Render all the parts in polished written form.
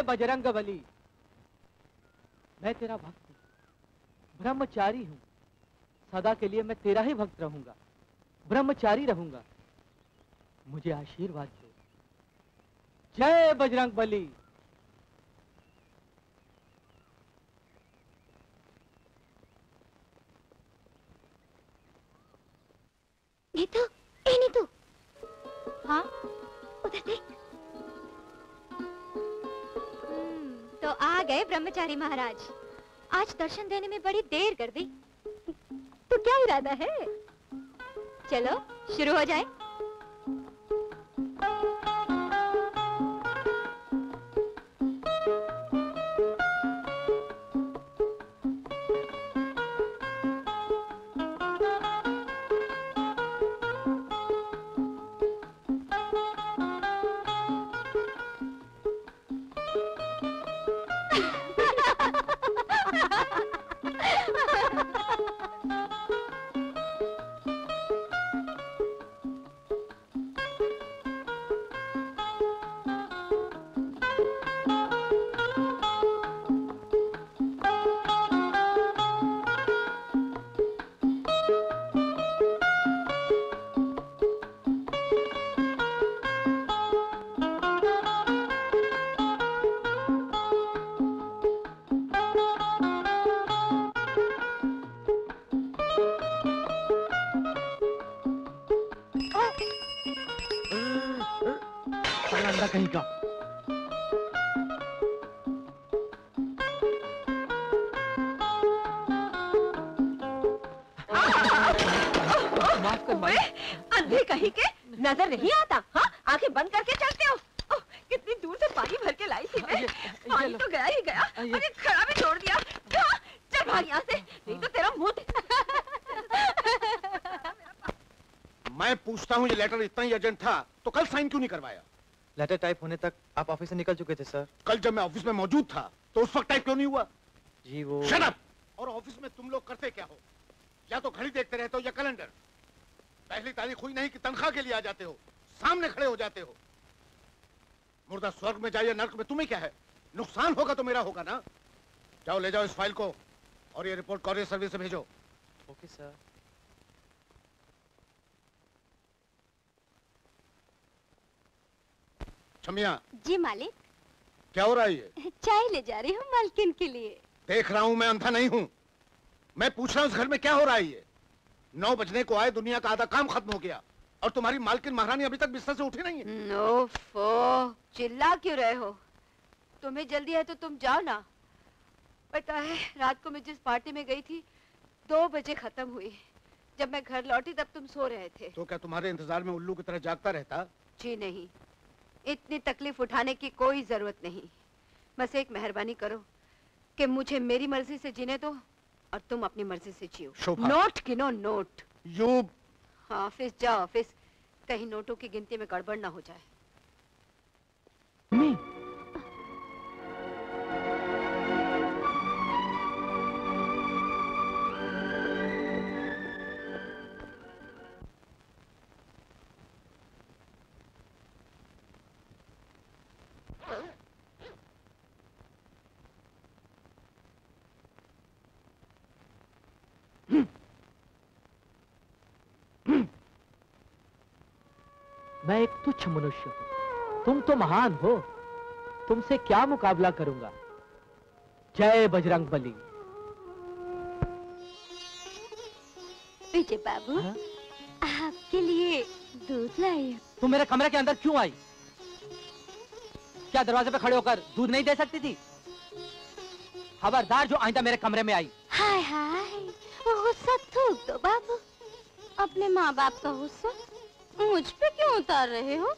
बजरंगबली, मैं तेरा भक्त हूँ, ब्रह्मचारी हूँ। सदा के लिए मैं तेरा ही भक्त रहूंगा, ब्रह्मचारी रहूंगा। मुझे आशीर्वाद दो। जय बजरंगबली। नीतू, ए नीतू। हाँ, उधर देख। तो आ गए ब्रह्मचारी महाराज। आज दर्शन देने में बड़ी देर कर दी। तो क्या इरादा है? चलो शुरू हो जाए। कहीं का अंधे कहीं के नजर नहीं आता। हाँ, आंखें बंद करके चलते हो। कितनी दूर से पानी भर के लाई थी मैं। पानी तो गया ही गया, अरे खड़ा भी छोड़ दिया। चल भाग यहाँ से, नहीं तो तेरा मुंह। मैं पूछता हूँ, ये लेटर इतना ही अर्जेंट था तो कल साइन क्यों नहीं करवाया? लेटर टाइप होने तक आप ऑफिस से निकल चुके थे सर। कल जब मैं ऑफिस में मौजूद था तो उस वक्त टाइप क्यों नहीं हुआ? जी वो शट अप! और ऑफिस में तुम लोग करते क्या हो? या तो घड़ी देखते रहते हो या कैलेंडर। पहली तारीख हुई नहीं कि तनख्वाह के लिए आ जाते हो, सामने खड़े हो जाते हो। मुर्दा स्वर्ग में जाए या नर्क में तुम्हें क्या है? नुकसान होगा तो मेरा होगा ना। जाओ ले जाओ इस फाइल को और ये रिपोर्ट कॉरियर सर्विस से भेजो। Okay sir. छमिया। जी मालिक। क्या हो रहा है ये? चाय ले जा रही हूँ मालकिन के लिए। देख रहा हूँ, मैं अंधा नहीं हूँ। मैं पूछ रहा हूँ इस घर में क्या हो रहा है ये? 9 बजने को आए, दुनिया का आधा काम खत्म हो गया और तुम्हारी मालकिन महारानी अभी तक बिस्तर से उठी नहीं है। ओफो, चिल्ला क्यों रहे हो? तुम्हें जल्दी है तो तुम जाओ ना। पता है रात को मैं जिस पार्टी में गई थी 2 बजे खत्म हुई। जब मैं घर लौटी तब तुम सो रहे थे। तो क्या तुम्हारे इंतजार में उल्लू की तरह जागता रहता? जी नहीं, इतनी तकलीफ उठाने की कोई जरूरत नहीं। बस एक मेहरबानी करो कि मुझे मेरी मर्जी से जीने दो और तुम अपनी मर्जी से जियो। नोट गिनो, नोट। हाँ, ऑफिस जाओ ऑफिस, कहीं नोटों की गिनती में गड़बड़ ना हो जाए। मैं एक तुच्छ मनुष्य हूं, तुम तो महान हो, तुमसे क्या मुकाबला करूंगा। जय बजरंगबली। विजय बाबू, हाँ? आपके लिए दूध लाई हूं। तुम मेरे कमरे के अंदर क्यों आई? क्या दरवाजे पे खड़े होकर दूध नहीं दे सकती थी? खबरदार जो आइंदा मेरे कमरे में आई। हाय हाय, वो गुस्सा थूक दो बाबू। अपने माँ बाप का गुस्सा मुझ पे क्यों उतार रहे हो?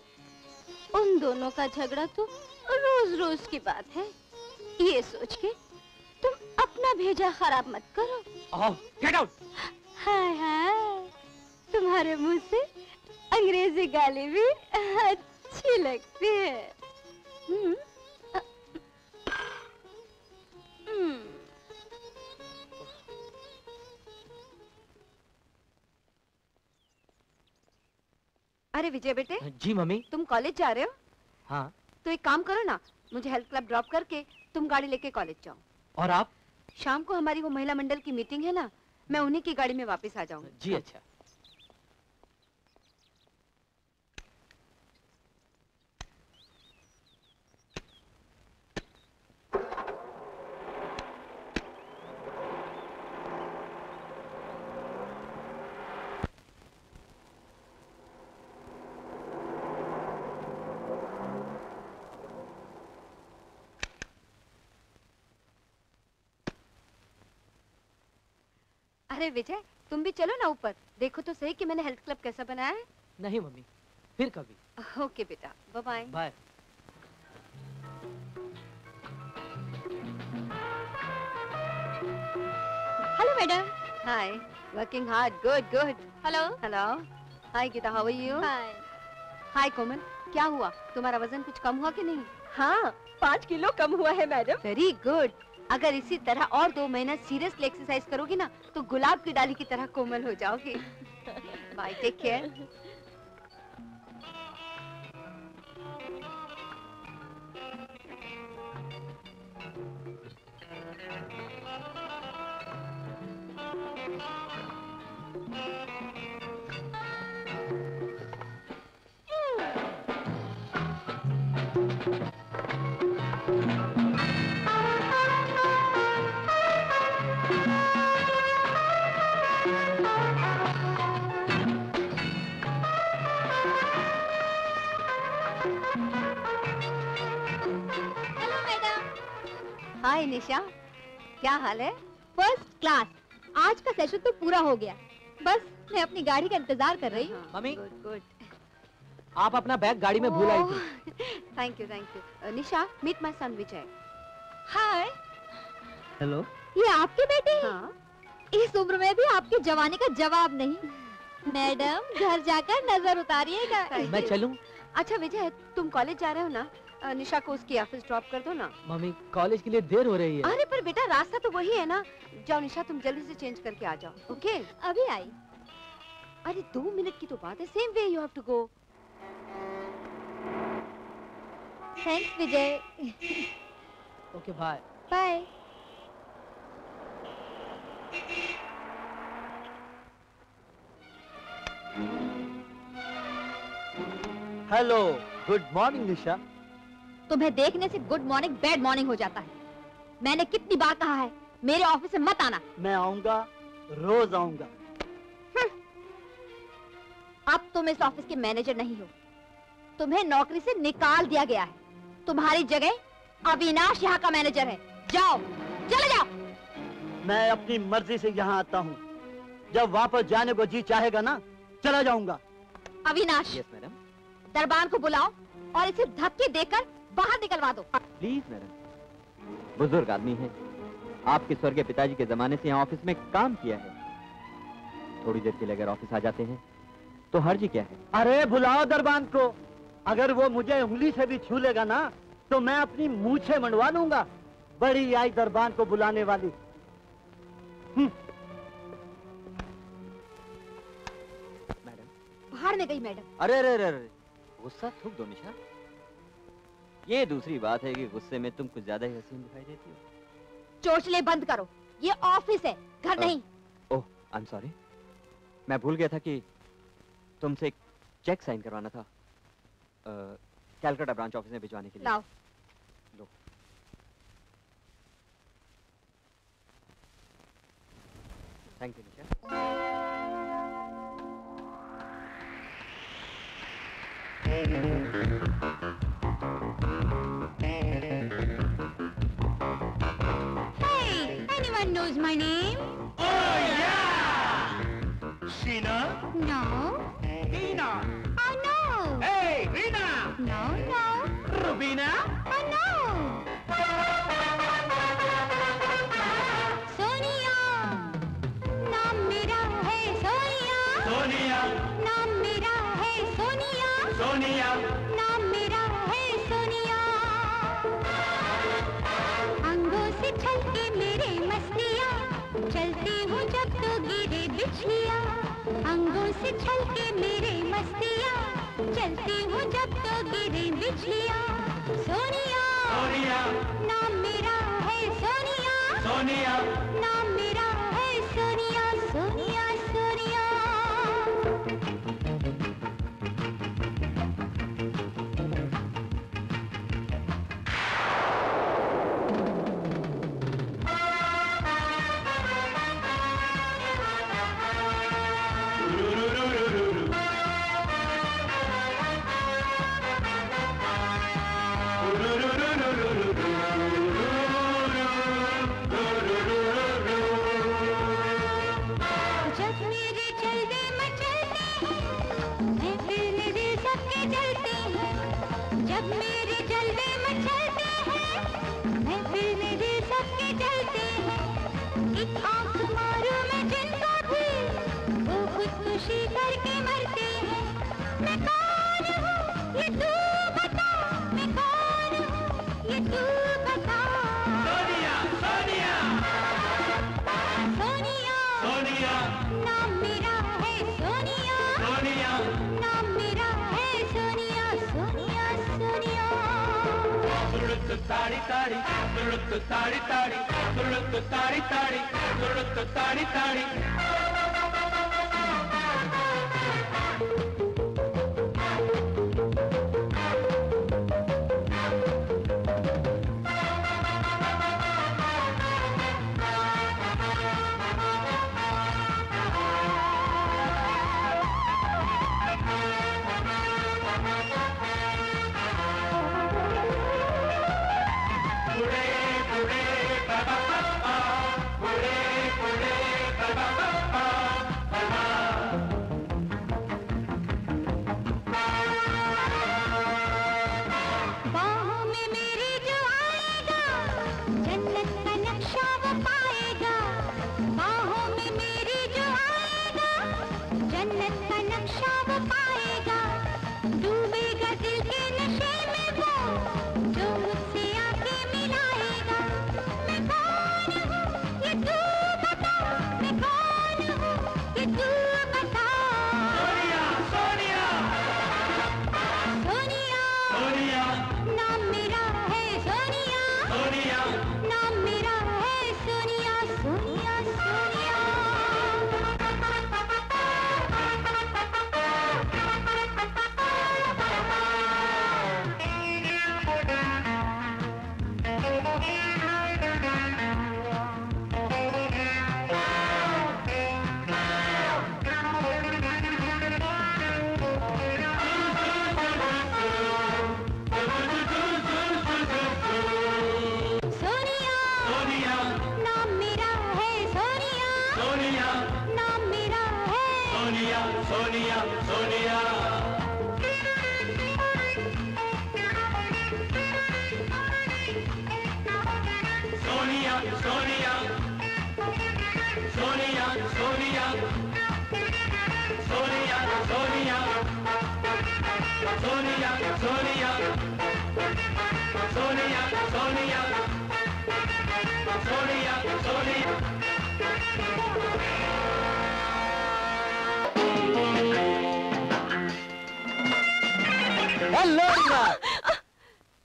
उन दोनों का झगड़ा तो रोज रोज की बात है। ये सोच के तुम भेजा खराब मत करो। ओह, गेट आउट। हाय हाय, तुम्हारे मुंह से अंग्रेजी गाली भी अच्छी लगती है। अरे विजय बेटे, जी मम्मी। तुम कॉलेज जा रहे हो? हाँ। तो एक काम करो ना, मुझे हेल्थ क्लब ड्रॉप करके तुम गाड़ी लेके कॉलेज जाओ। और आप? शाम को हमारी वो महिला मंडल की मीटिंग है ना, मैं उन्हीं की गाड़ी में वापस आ जाऊंगी। जी अच्छा। अरे विजय, तुम भी चलो ना ऊपर, देखो तो सही कि मैंने हेल्थ क्लब कैसा बनाया है। नहीं मम्मी, फिर कभी। ओके बेटा, bye bye. Bye. Hello madam. Hi, working hard, good good. Hello. Hello, hi Geeta, how are you? Hi. Hi Komal, क्या हुआ, तुम्हारा वजन कुछ कम हुआ कि नहीं? हाँ, 5 किलो कम हुआ है मैडम। Very good. अगर इसी तरह और 2 महीना सीरियसली एक्सरसाइज करोगी ना, तो गुलाब की डाली की तरह कोमल हो जाओगी। Bye, take care. Hi Nisha, क्या हाल है? First class. आज का सेशन तो पूरा हो गया, बस मैं अपनी गाड़ी का इंतजार कर रही हूँ। मम्मी, गुड गुड। आप अपना बैग गाड़ी में भूल आई थी। Thank you. Nisha, meet my son Vijay. Hi. Hello. ये आपके बेटे हैं? हाँ। इस उम्र में भी आपकी जवानी का जवाब नहीं। मैडम, घर जाकर नजर उतारिएगा। मैं चलूं? अच्छा विजय, तुम कॉलेज जा रहे हो ना, निशा को उसकी ऑफिस ड्रॉप कर दो ना। मम्मी, कॉलेज के लिए देर हो रही है। अरे पर बेटा, रास्ता तो वही है ना। जाओ निशा, तुम जल्दी से चेंज करके आ जाओ। ओके? अभी आई। अरे 2 मिनट की तो बात है, same way you have to go. Thanks Vijay. Okay bye. Bye. Hello, good morning Nisha. तुम्हें देखने से गुड मॉर्निंग बैड मॉर्निंग हो जाता है। मैंने कितनी बार कहा है मेरे ऑफिस से मत आना। मैं आऊंगा, रोज आऊंगा। अब तुम इस ऑफिस के मैनेजर नहीं हो, तुम्हें नौकरी से निकाल दिया गया है। तुम्हारी जगह अविनाश यहाँ का मैनेजर है। जाओ, चले जाओ। मैं अपनी मर्जी से यहाँ आता हूँ, जब वापस जाने को जी चाहेगा ना, चला जाऊंगा। Avinash, yes madam. दरबान को बुलाओ और इसे धक्के देकर बाहर निकलवा दो। प्लीज मैडम, बुजुर्ग आदमी है, आपके स्वर्गीय पिताजी के जमाने से यहाँ ऑफिस में काम किया है। थोड़ी देर के लिए अगर ऑफिस आ जाते हैं तो हर्जी क्या है? अरे बुलाओ दरबान को। अगर वो मुझे उंगली से भी छू लेगा ना, तो मैं अपनी मूछें मंडवा लूंगा। बड़ी आई दरबान को बुलाने वाली। मैडम। बाहर में गई मैडम। अरे अरे अरे अरे, गुस्सा थूक दो निशा। ये दूसरी बात है कि गुस्से में तुम कुछ ज्यादा ही हसीन दिखाई देती हो। चोचले बंद करो, ये ऑफिस है, घर नहीं। ओह, आई एम सॉरी। मैं भूल गया था कि तुमसे एक चेक साइन करवाना था, कैलकाटा ब्रांच ऑफिस में भिजवाने के लिए। लाओ। लो। Thank you Nisha. Hey, anyone knows my name? Oh yeah! Sheena? No. Tina? Oh no. Hey, Rina! No, no. Rubina? Oh no. छलके मेरे मस्तियाँ, चलती हूँ जब तो गिरे बिजलियाँ। सोनिया, सोनिया, नाम मेरा है सोनिया, सोनिया, नाम मेरा है सोनिया, सोनिया सोनिया। जब मेरे जलवे मचलते हैं, मैं फिर मेरे सबके जलते हैं। जब मेरे जलवे मचलते हैं, मैं फिर मेरे सबके जलते हैं। एक आंख मारू मैं जिनको भी, वो खुदकुशी करके मरते हैं। मैं कौन हूँ ये तू बता, मैं कौन हूँ ये तू बता। सोनिया, सोनिया, सोनिया, सोनिया, नाम मेरा है सोनिया, सोनिया, नाम मेरा है सोनिया, सोनिया सोनिया। तुरुत्तु ताड़ी ताड़ी, तुरुत्तु ताड़ी ताड़ी, तुरुत्तु ताड़ी ताड़ी, तुरुत्तु ताड़ी ताड़ी। बाहों में मेरी जो आएगा, जन्नत का नक्शा वो पाएगा। बाहों में मेरी जो आएगा, जन्नत का नक्शा वो पाएगा। डूबेगा दिल के नशे में वो, जो मुझसे आंखें मिलाएगा। मैं कौन हूँ ये तू बता, मैं कौन हूँ ये तू बता। सोनिया, सोनिया, सोनिया, सोनिया, नाम मेरा है सोनिया, सोनिया, नाम मेरा है सोनिया, सोनिया सोनिया। सोनिया, सोनिया, नाम मेरा है सोनिया, सोनिया, नाम मेरा है। सोनिया, सोनिया, सोनिया। सोनिया, सोनिया, सोनिया, सोनिया, सोनिया, सोनिया, सोनिया, सोनिया, सोनिया, सोनिया, सोनिया, सोनिया। हेलो रीना।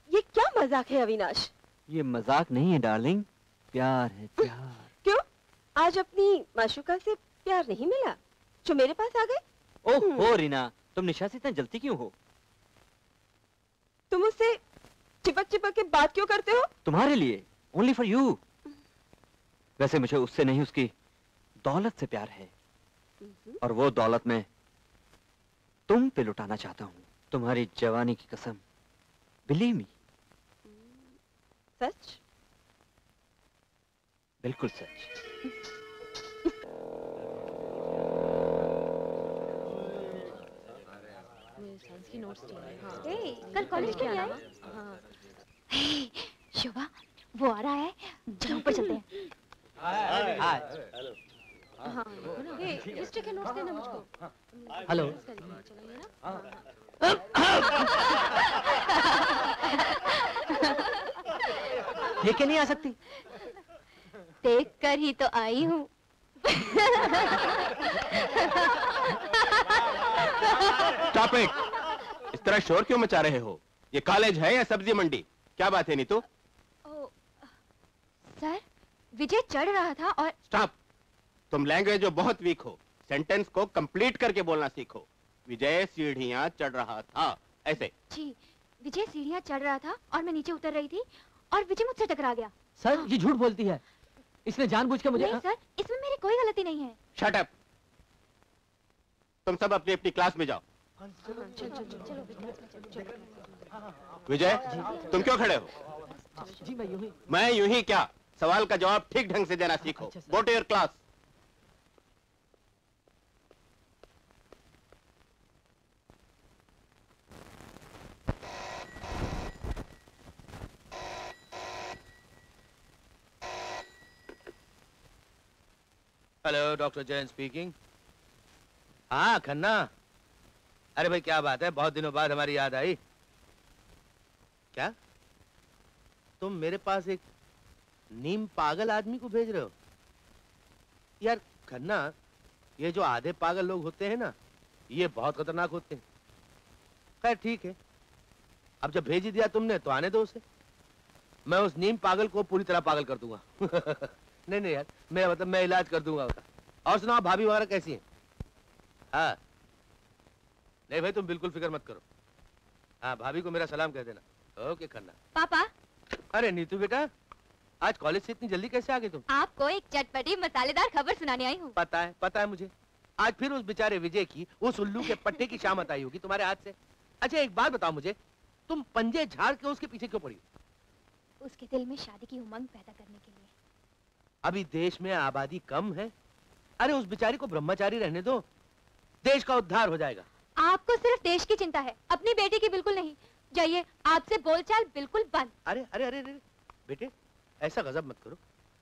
ये क्या मजाक है अविनाश? ये मजाक नहीं है डार्लिंग, प्यार है प्यार। क्यों आज अपनी माशूका से प्यार नहीं मिला जो मेरे पास आ गए? ओह रीना, तुम निशा से इतना जलती क्यों हो? तुम उससे चिपक चिपक के बात क्यों करते हो? तुम्हारे लिए, ओनली फॉर यू। वैसे मुझे उससे नहीं उसकी दौलत से प्यार है, और वो दौलत मैं तुम पे लुटाना चाहता हूँ। तुम्हारी जवानी की कसम, बिलीव मी। सच? बिल्कुल सच। कल कॉलेज क्यों नहीं आए? शोभा, वो आ रहा है, चलो ऊपर चलते हैं। हिस्ट्री के नोट्स देना मुझको। हेलो। लेके नहीं आ सकती? देख कर ही तो आई हूँ। Stop it. इस तरह शोर क्यों मचा रहे हो? ये कॉलेज है या सब्जी मंडी? क्या बात है नीतू? सर, विजय चढ़ रहा था और... स्टॉप। तुम लैंग्वेज में बहुत वीक हो। सेंटेंस को कंप्लीट करके बोलना सीखो। विजय सीढ़ियां चढ़ रहा था, ऐसे। जी, विजय सीढ़ियां चढ़ रहा था और मैं नीचे उतर रही थी और विजय मुझसे टकरा गया। सर, ये झूठ बोलती है। इसने जानबूझ के मुझे... नहीं सर, इसमें मेरी कोई गलती नहीं है। Shut up. तुम सब अपनी अपनी क्लास में जाओ। विजय, तुम क्यों खड़े हो? जी मैं यूं ही। मैं यूं ही क्या? सवाल का जवाब ठीक ढंग से देना सीखो। Go to your class. Hello, doctor Jain speaking. हाँ खन्ना, अरे भाई क्या बात है, बहुत दिनों बाद हमारी याद आई। क्या तुम मेरे पास एक नीम पागल आदमी को भेज रहे हो? यार खन्ना, ये जो आधे पागल लोग होते हैं ना, ये बहुत खतरनाक होते हैं। खैर ठीक है, अब जब भेज ही दिया तुमने तो आने दो उसे। मैं उस नीम पागल को पूरी तरह पागल कर दूंगा। नहीं नहीं यार, मेरा मतलब मैं इलाज कर दूंगा उसका। और सुनाओ, भाभी वगैरह कैसी है? हाँ नहीं भाई, तुम बिल्कुल फिक्र मत करो। हाँ, भाभी को मेरा सलाम कह देना। ओके खन्ना। पापा। अरे नीतू बेटा, आज कॉलेज से इतनी जल्दी कैसे आ गई तुम? आपको एक चटपटी मसालेदार खबर सुनाने आई हूँ। पता है मुझे। आज फिर उस बेचारे विजय की, उस उल्लू के पट्टे की शामत आई होगी तुम्हारे हाथ से। अच्छा एक बात बताओ मुझे, तुम पंजे झाड़ के उसके पीछे क्यों पड़ी? उसके दिल में शादी की उमंग पैदा करने के लिए। अभी देश में आबादी कम है। अरे उस बेचारी को ब्रह्मचारी रहने दो, देश का उद्धार हो जाएगा। आपको सिर्फ देश की चिंता है, अपनी बेटी की बिल्कुल नहीं। जाइए, आपसे बोलचाल बिल्कुल बंद। अरे अरे अरे अरे बेटे, ऐसा गजब मत करो।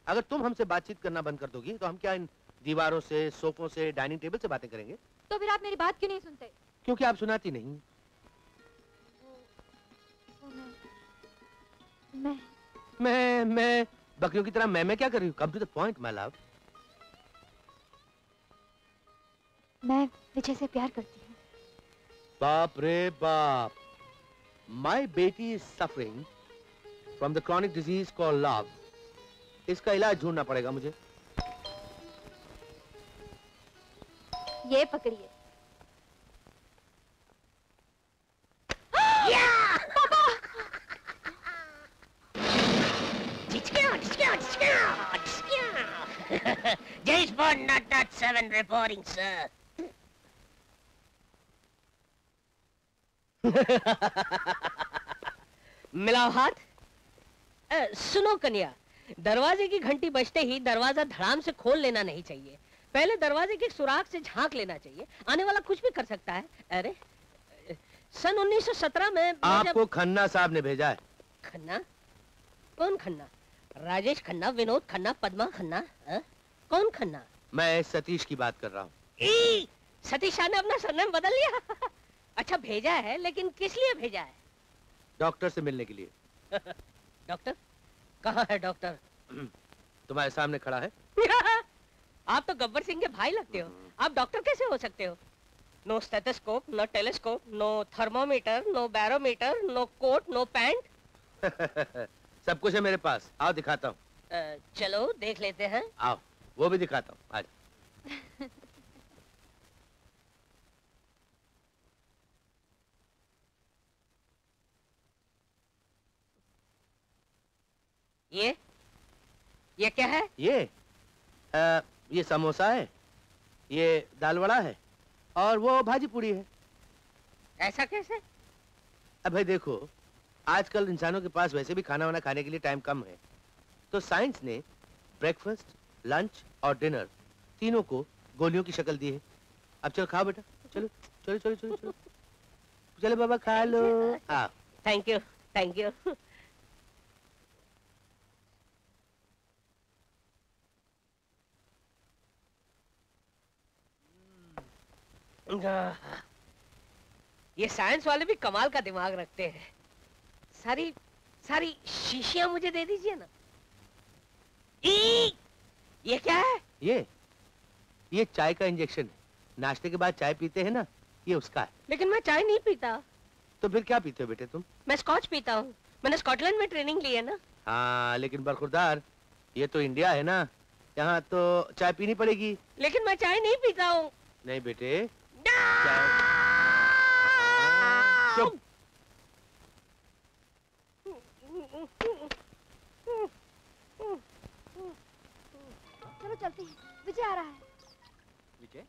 अगर तुम हमसे बातचीत करना बंद कर दोगी तो हम क्या इन दीवारों से, सोफों से, डाइनिंग टेबल से बातें करेंगे? तो फिर आप मेरी बात क्यों नहीं सुनते? क्योंकि आप सुनाती नहीं। मैं बकरियों की तरह मैं क्या कर रही हूँ? Come to the point my love. मैं विजय से प्यार करती हूँ। बाप रे बाप, माय बेटी is suffering from the chronic disease called love. इसका इलाज ढूंढना पड़ेगा मुझे। ये पकड़िए। James Bond, not 7 reporting, sir. मिलाओ हाथ। सुनो कन्या, दरवाजे की घंटी बजते ही दरवाजा धड़ाम से खोल लेना नहीं चाहिए। पहले दरवाजे के सुराख से झांक लेना चाहिए। आने वाला कुछ भी कर सकता है। अरे सन 1917 में आपको खन्ना साहब ने भेजा है। खन्ना? कौन खन्ना? राजेश खन्ना, विनोद खन्ना, पद्मा खन्ना? कौन खन्ना? मैं सतीश की बात कर रहा हूँ। सतीश ने अपना सरनेम बदल लिया। अच्छा भेजा है, लेकिन किस लिए भेजा है? डॉक्टर से मिलने के लिए। डॉक्टर? कहाँ है डॉक्टर? तुम्हारे सामने खड़ा है। आप तो गब्बर सिंह के भाई लगते हो। आप डॉक्टर कैसे हो सकते हो? No stethoscope, no telescope, no thermometer, no barometer, no coat, no pant. सब कुछ है मेरे पास। आओ दिखाता हूँ। चलो देख लेते हैं। आओ, वो भी दिखाता हूँ। आज ये क्या है? ये समोसा है, ये दाल वड़ा है और वो भाजी पूरी है। ऐसा कैसे? अब भाई देखो, आजकल इंसानों के पास वैसे भी खाना वाना खाने के लिए टाइम कम है, तो साइंस ने ब्रेकफास्ट, लंच और डिनर तीनों को गोलियों की शक्ल दी है। अब चलो खाओ बेटा, चलो चलो चलो चलो चलो चलो बाबा खा लो। हाँ थैंक यू, थैंक यू। ये साइंस वाले भी कमाल का दिमाग रखते हैं। सारी सारी शीशियां मुझे दे दीजिए ना। ये क्या है? ये चाय का इंजेक्शन है। नाश्ते के बाद चाय पीते हैं ना, ये उसका है। लेकिन मैं चाय नहीं पीता। तो फिर क्या पीते हो बेटे तुम? मैं स्कॉच पीता हूँ। मैंने स्कॉटलैंड में ट्रेनिंग ली है ना। हाँ लेकिन बरखुरदार, ये तो इंडिया है ना, यहाँ तो चाय पीनी पड़ेगी। लेकिन मैं चाय नहीं पीता हूँ। नहीं बेटे, चुप। चलो चलते हैं, विजय आ रहा है। विजय?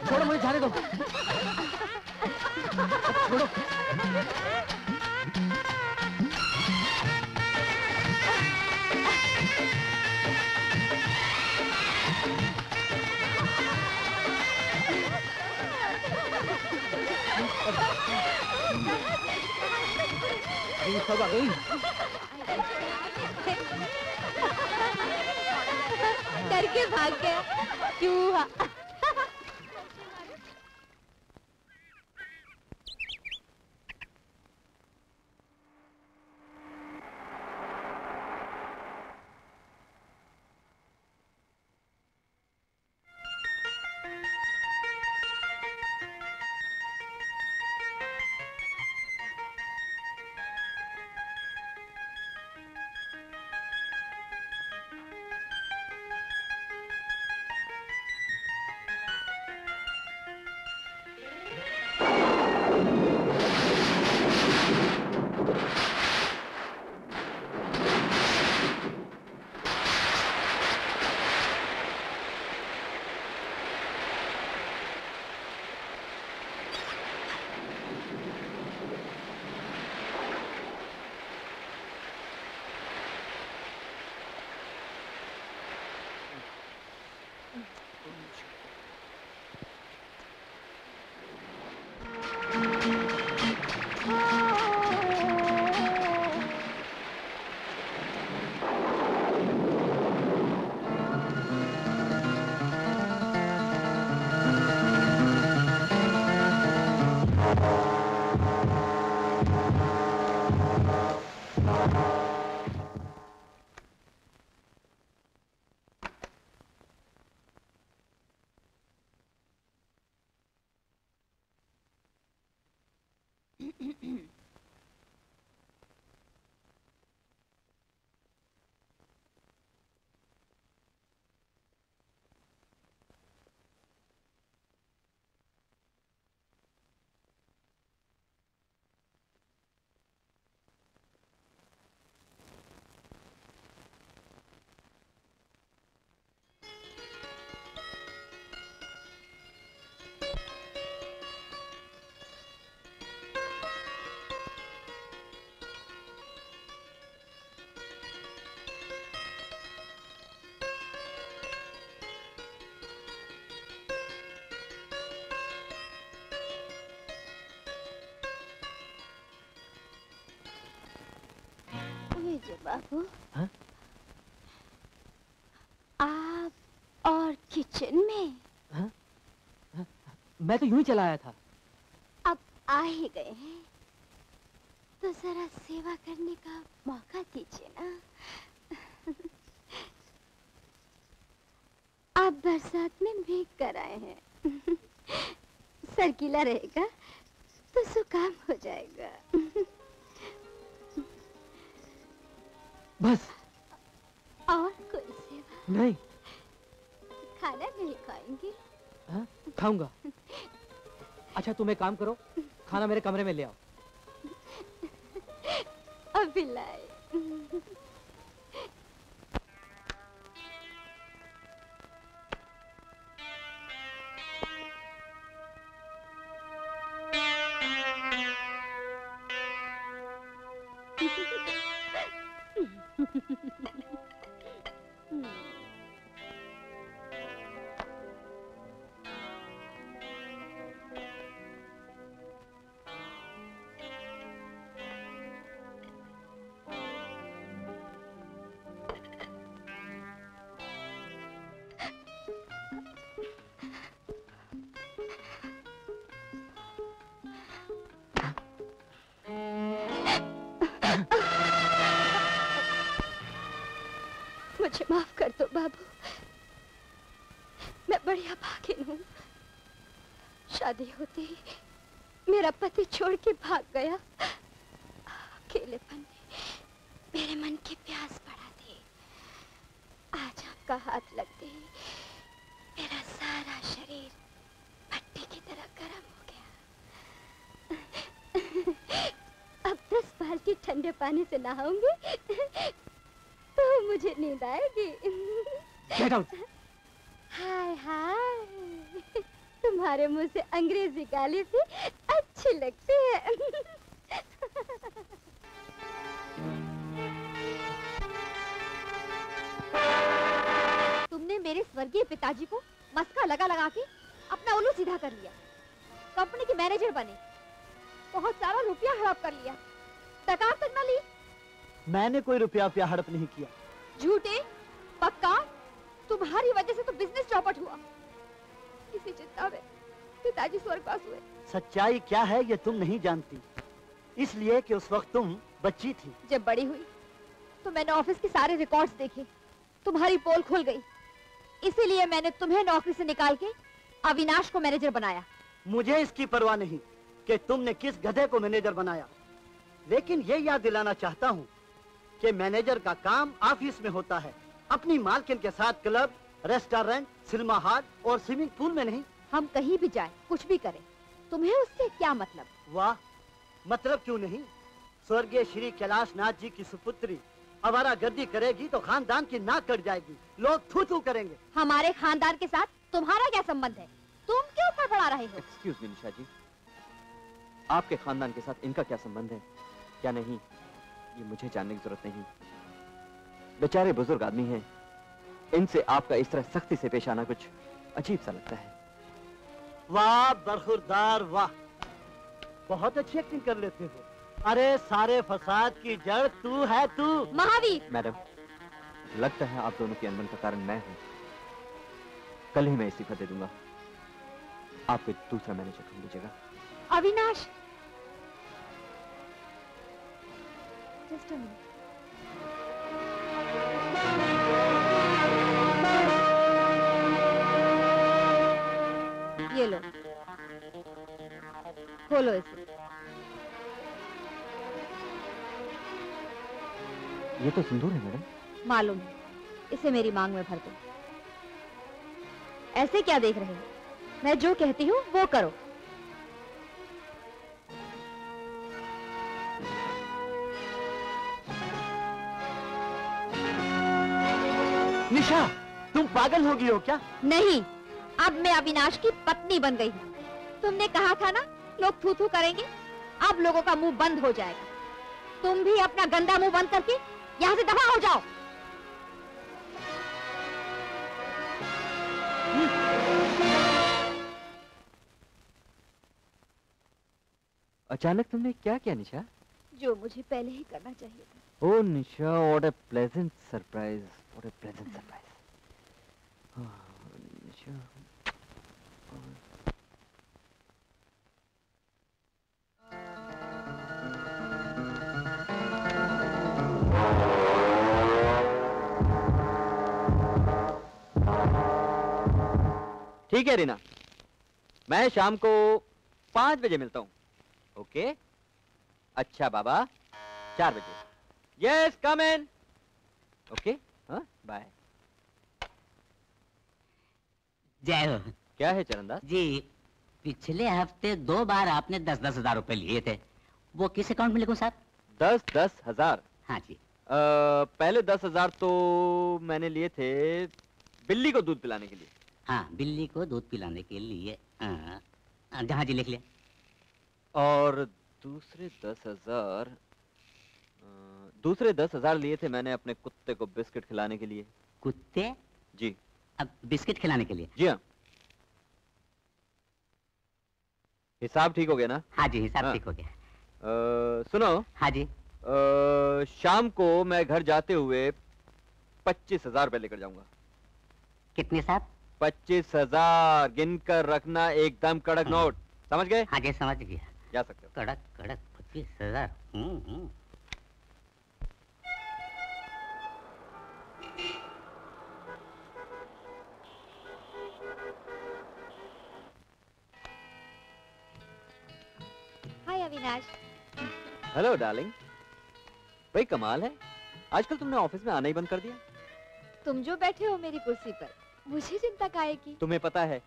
छोड़ो मुझे जाने दो। छोड़ो। सब आ गई। डर के भाग गया। क्यों? विजय बाबू, हाँ? आप और किचन में? हाँ? हाँ? मैं तो यूं ही चला आया था। अब आ ही गए हैं तो जरा सेवा करने का मौका दीजिए ना। आप बरसात में भीग कर आए हैं। सर गीला रहेगा तो जुकाम हो जाएगा। बस और कोई सेवा नहीं? खाना नहीं खाएंगे? हाँ? खाऊंगा। अच्छा तुम एक काम करो, खाना मेरे कमरे में ले आओ। अभी लाए। मुझे माफ कर दो बाबू, मैं बढ़िया भागिन हूँ। शादी होते ही मेरा पति छोड़ के भाग गया। अकेलेपन ने मेरे मन की प्यास बढ़ा दी। आज आपका हाथ लगते ही मेरा सारा शरीर भट्टी की तरह गर्म हो गया। अब 10 बाल्टी ठंडे पानी से नहाऊंगी तो मुझे नींद आएगी। Get out! हाय हाय, तुम्हारे मुंह से अंग्रेजी गाली भी अच्छी लगती है। तुमने मेरे स्वर्गीय पिताजी को मस्का लगा लगा के अपना उल्लू सीधा कर लिया। कंपनी के मैनेजर बने, बहुत सारा रुपया हड़प कर लिया, तकार तक न ली। मैंने कोई रुपया हड़प नहीं किया। झूठे, पक्का, तुम्हारी वजह से तो बिजनेस चौपट हुआ। इसी चिंता में पिताजी स्वर्गवास हुए। सच्चाई क्या है ये तुम नहीं जानती, इसलिए कि उस वक्त तुम बच्ची थी। जब बड़ी हुई तो मैंने ऑफिस के सारे रिकॉर्ड्स देखे, तुम्हारी पोल खुल गई। इसीलिए मैंने तुम्हें नौकरी से निकाल के अविनाश को मैनेजर बनाया। मुझे इसकी परवाह नहीं कि तुमने किस गधे को मैनेजर बनाया, लेकिन ये याद दिलाना चाहता हूँ कि मैनेजर का काम ऑफिस में होता है, अपनी मालकिन के साथ क्लब, रेस्टोरेंट, सिनेमा हॉल और स्विमिंग पूल में नहीं। हम कहीं भी जाएं, कुछ भी करें, तुम्हें उससे क्या मतलब? वाह, मतलब क्यों नहीं। स्वर्गीय श्री कैलाश नाथ जी की सुपुत्री आवारागर्दी करेगी तो खानदान की नाक कट जाएगी, लोग थू थू करेंगे। हमारे खानदान के साथ तुम्हारा क्या संबंध है? तुम क्यों फड़फड़ा रहे हो? एक्सक्यूज मी निशा जी, आपके खानदान के साथ इनका क्या संबंध है क्या नहीं, ये मुझे जानने की जरूरत नहीं। बेचारे बुजुर्ग आदमी हैं, इनसे आपका इस तरह सख्ती से पेश आना कुछ अजीब सा लगता है। वाह बरखुरदार वाह, बहुत अच्छी एक्टिंग कर लेते हो। अरे सारे फसाद की जड़ तू है, तू। महावीर! मैडम, लगता है आप दोनों की अनबन का कारण मैं हूं। कल ही मैं इस्तीफा दे दूंगा, आप कोई दूसरा मैनेजर ढूंढ लीजिएगा। Avinash, just a minute. ये लो, खोलो इसे। ये तो सिंदूर है मैडम। मालूम है, इसे मेरी मांग में भर दो। ऐसे क्या देख रहे हो? मैं जो कहती हूँ वो करो। निशा, तुम पागल हो गई हो क्या? नहीं, अब मैं अविनाश की पत्नी बन गई हूँ। तुमने कहा था ना लोग थू थू करेंगे, अब लोगों का मुंह बंद हो जाएगा। तुम भी अपना गंदा मुंह बंद करके यहाँ से दफा हो जाओ। अचानक तुमने क्या किया निशा? जो मुझे पहले ही करना चाहिए था। Oh Nisha, what a pleasant surprise, what a pleasant surprise. Nisha, ठीक है रीना, मैं शाम को 5 बजे मिलता हूँ। ओके? अच्छा बाबा, 4 बजे। यस, कम इन। ओके, हाँ, बाय। जय हो। क्या है चरणदास जी? पिछले हफ्ते 2 बार आपने 10-10 हजार रुपए लिए थे, वो किस अकाउंट में लिखूं साहब? 10-10 हजार? हाँ जी। पहले 10 हजार तो मैंने लिए थे बिल्ली को दूध पिलाने के लिए। हाँ, बिल्ली को दूध पिलाने के लिए। जहाँ जी लिख लिया। और दूसरे 10 हजार दूसरे 10,000 लिए थे मैंने अपने कुत्ते को बिस्किट खिलाने के लिए। कुत्ते? जी। अब बिस्किट खिलाने के लिए? जी हाँ। हिसाब ठीक हो गया ना? हाँ जी, हिसाब ठीक हो गया। सुनो। हाँ जी। शाम को मैं घर जाते हुए 25,000 रुपए लेकर जाऊंगा। कितने साहब? 25,000 गिन कर रखना, एकदम कड़क नोट। समझ गए? हाँ जी, समझ गया। जा सकते हो। कड़क कड़क 25,000। हाय अविनाश। Hello darling. भाई कमाल है, आजकल तुमने ऑफिस में आना ही बंद कर दिया। तुम जो बैठे हो मेरी कुर्सी पर, मुझे चिंता काहे की? तुम्हें पता है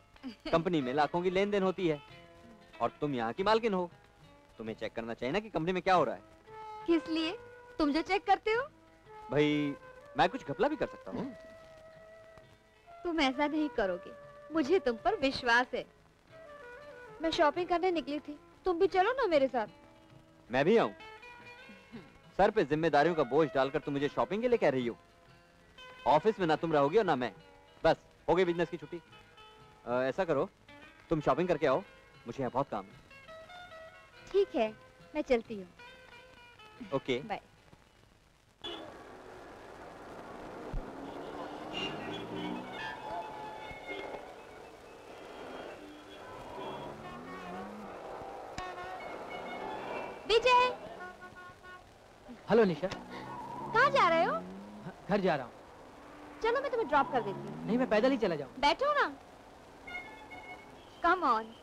कंपनी में लाखों की लेन देन होती है और तुम यहाँ की मालकिन हो। तुम्हें चेक करना चाहिए ना कि कंपनी में क्या हो रहा है। किस लिए? तुम जो चेक करते हो? भाई मैं कुछ घपला भी कर सकता हूँ। तुम ऐसा नहीं करोगे, मुझे तुम पर विश्वास है। मैं शॉपिंग करने निकली थी, तुम भी चलो ना मेरे साथ। मैं भी आऊँ? सर पे जिम्मेदारियों का बोझ डालकर तुम मुझे शॉपिंग के लिए कह रही हो? ऑफिस में ना तुम रहोगी और ना मैं। बस हो गई बिजनेस की छुट्टी। ऐसा करो, तुम शॉपिंग करके आओ, मुझे यहाँ बहुत काम है। ठीक है, मैं चलती हूँ। Okay bye. Vijay. Hello Nisha. कहाँ जा रहे हो? घर जा रहा हूँ। चलो मैं तुम्हें ड्रॉप कर देती हूँ। नहीं, मैं पैदल ही चला जाऊँ। बैठो ना। Come on.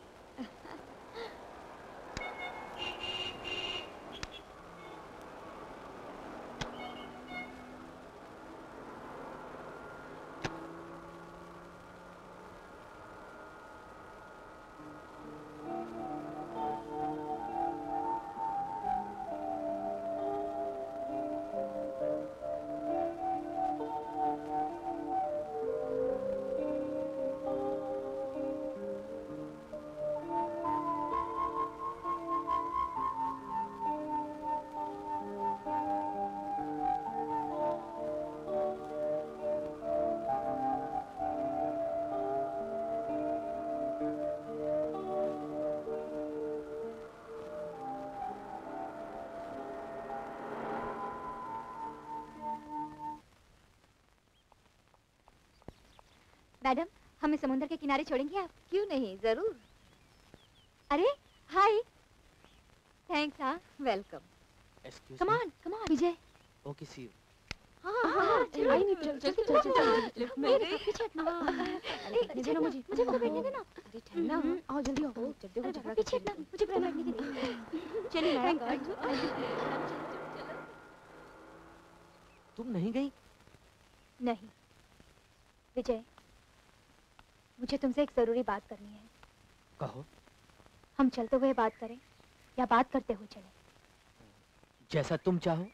मैडम, हमें समुद्र के किनारे छोड़ेंगे आप? क्यों नहीं, जरूर। अरे हाय। थैंक्स। हाँ, welcome. Come on Vijay. Okay, see you. हाँ, चल मेरे पीछे हटना। चलो मुझे बैठने देना। अरे ठहरना, आओ जल्दी आओ। जल्दी हो झगड़ा पीछे हटना, मुझे बैठने दीजिए। चलिए। तुम नहीं गई? नहीं विजय, मुझे तुमसे एक जरूरी बात करनी है। कहो। हम चलते हुए बात करें या बात करते हुए चलें? जैसा तुम चाहो।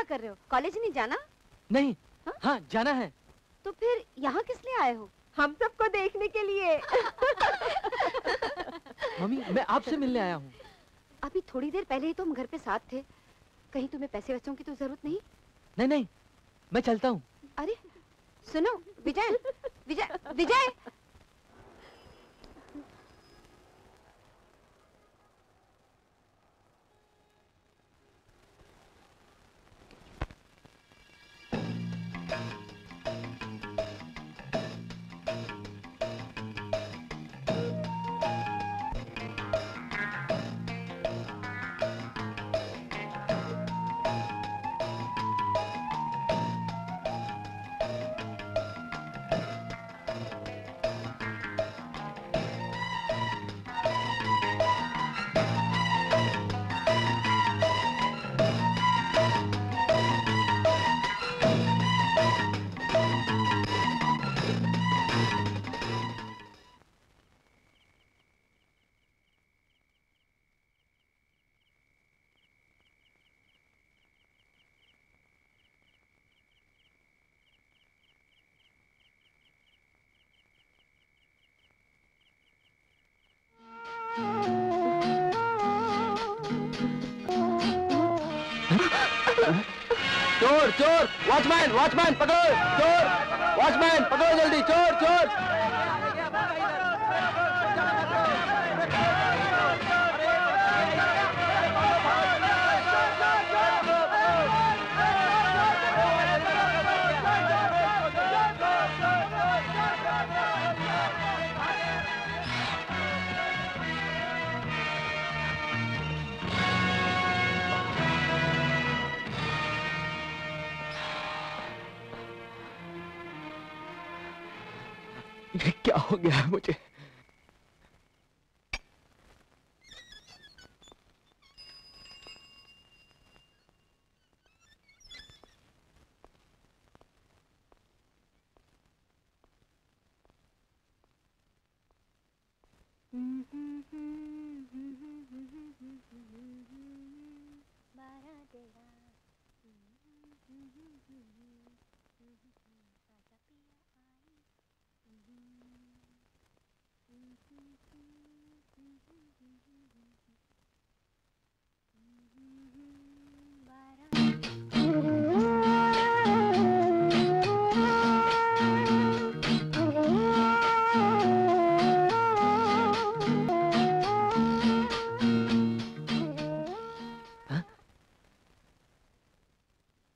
कर रहे हो? कॉलेज नहीं जाना? नहीं। हाँ जाना है। तो फिर यहाँ किस लिए आए हो? हम सबको देखने के लिए। मम्मी मैं आपसे मिलने आया हूँ। अभी थोड़ी देर पहले ही तो हम घर पे साथ थे। कहीं तुम्हें पैसे वैसों की तो जरूरत नहीं? नहीं नहीं मैं चलता हूँ। अरे सुनो विजय, विजय, विजय। चोर चोर वॉचमैन वॉचमैन पकड़ो चोर वॉचमैन पकड़ो जल्दी चोर चोर ये क्या हो गया है मुझे?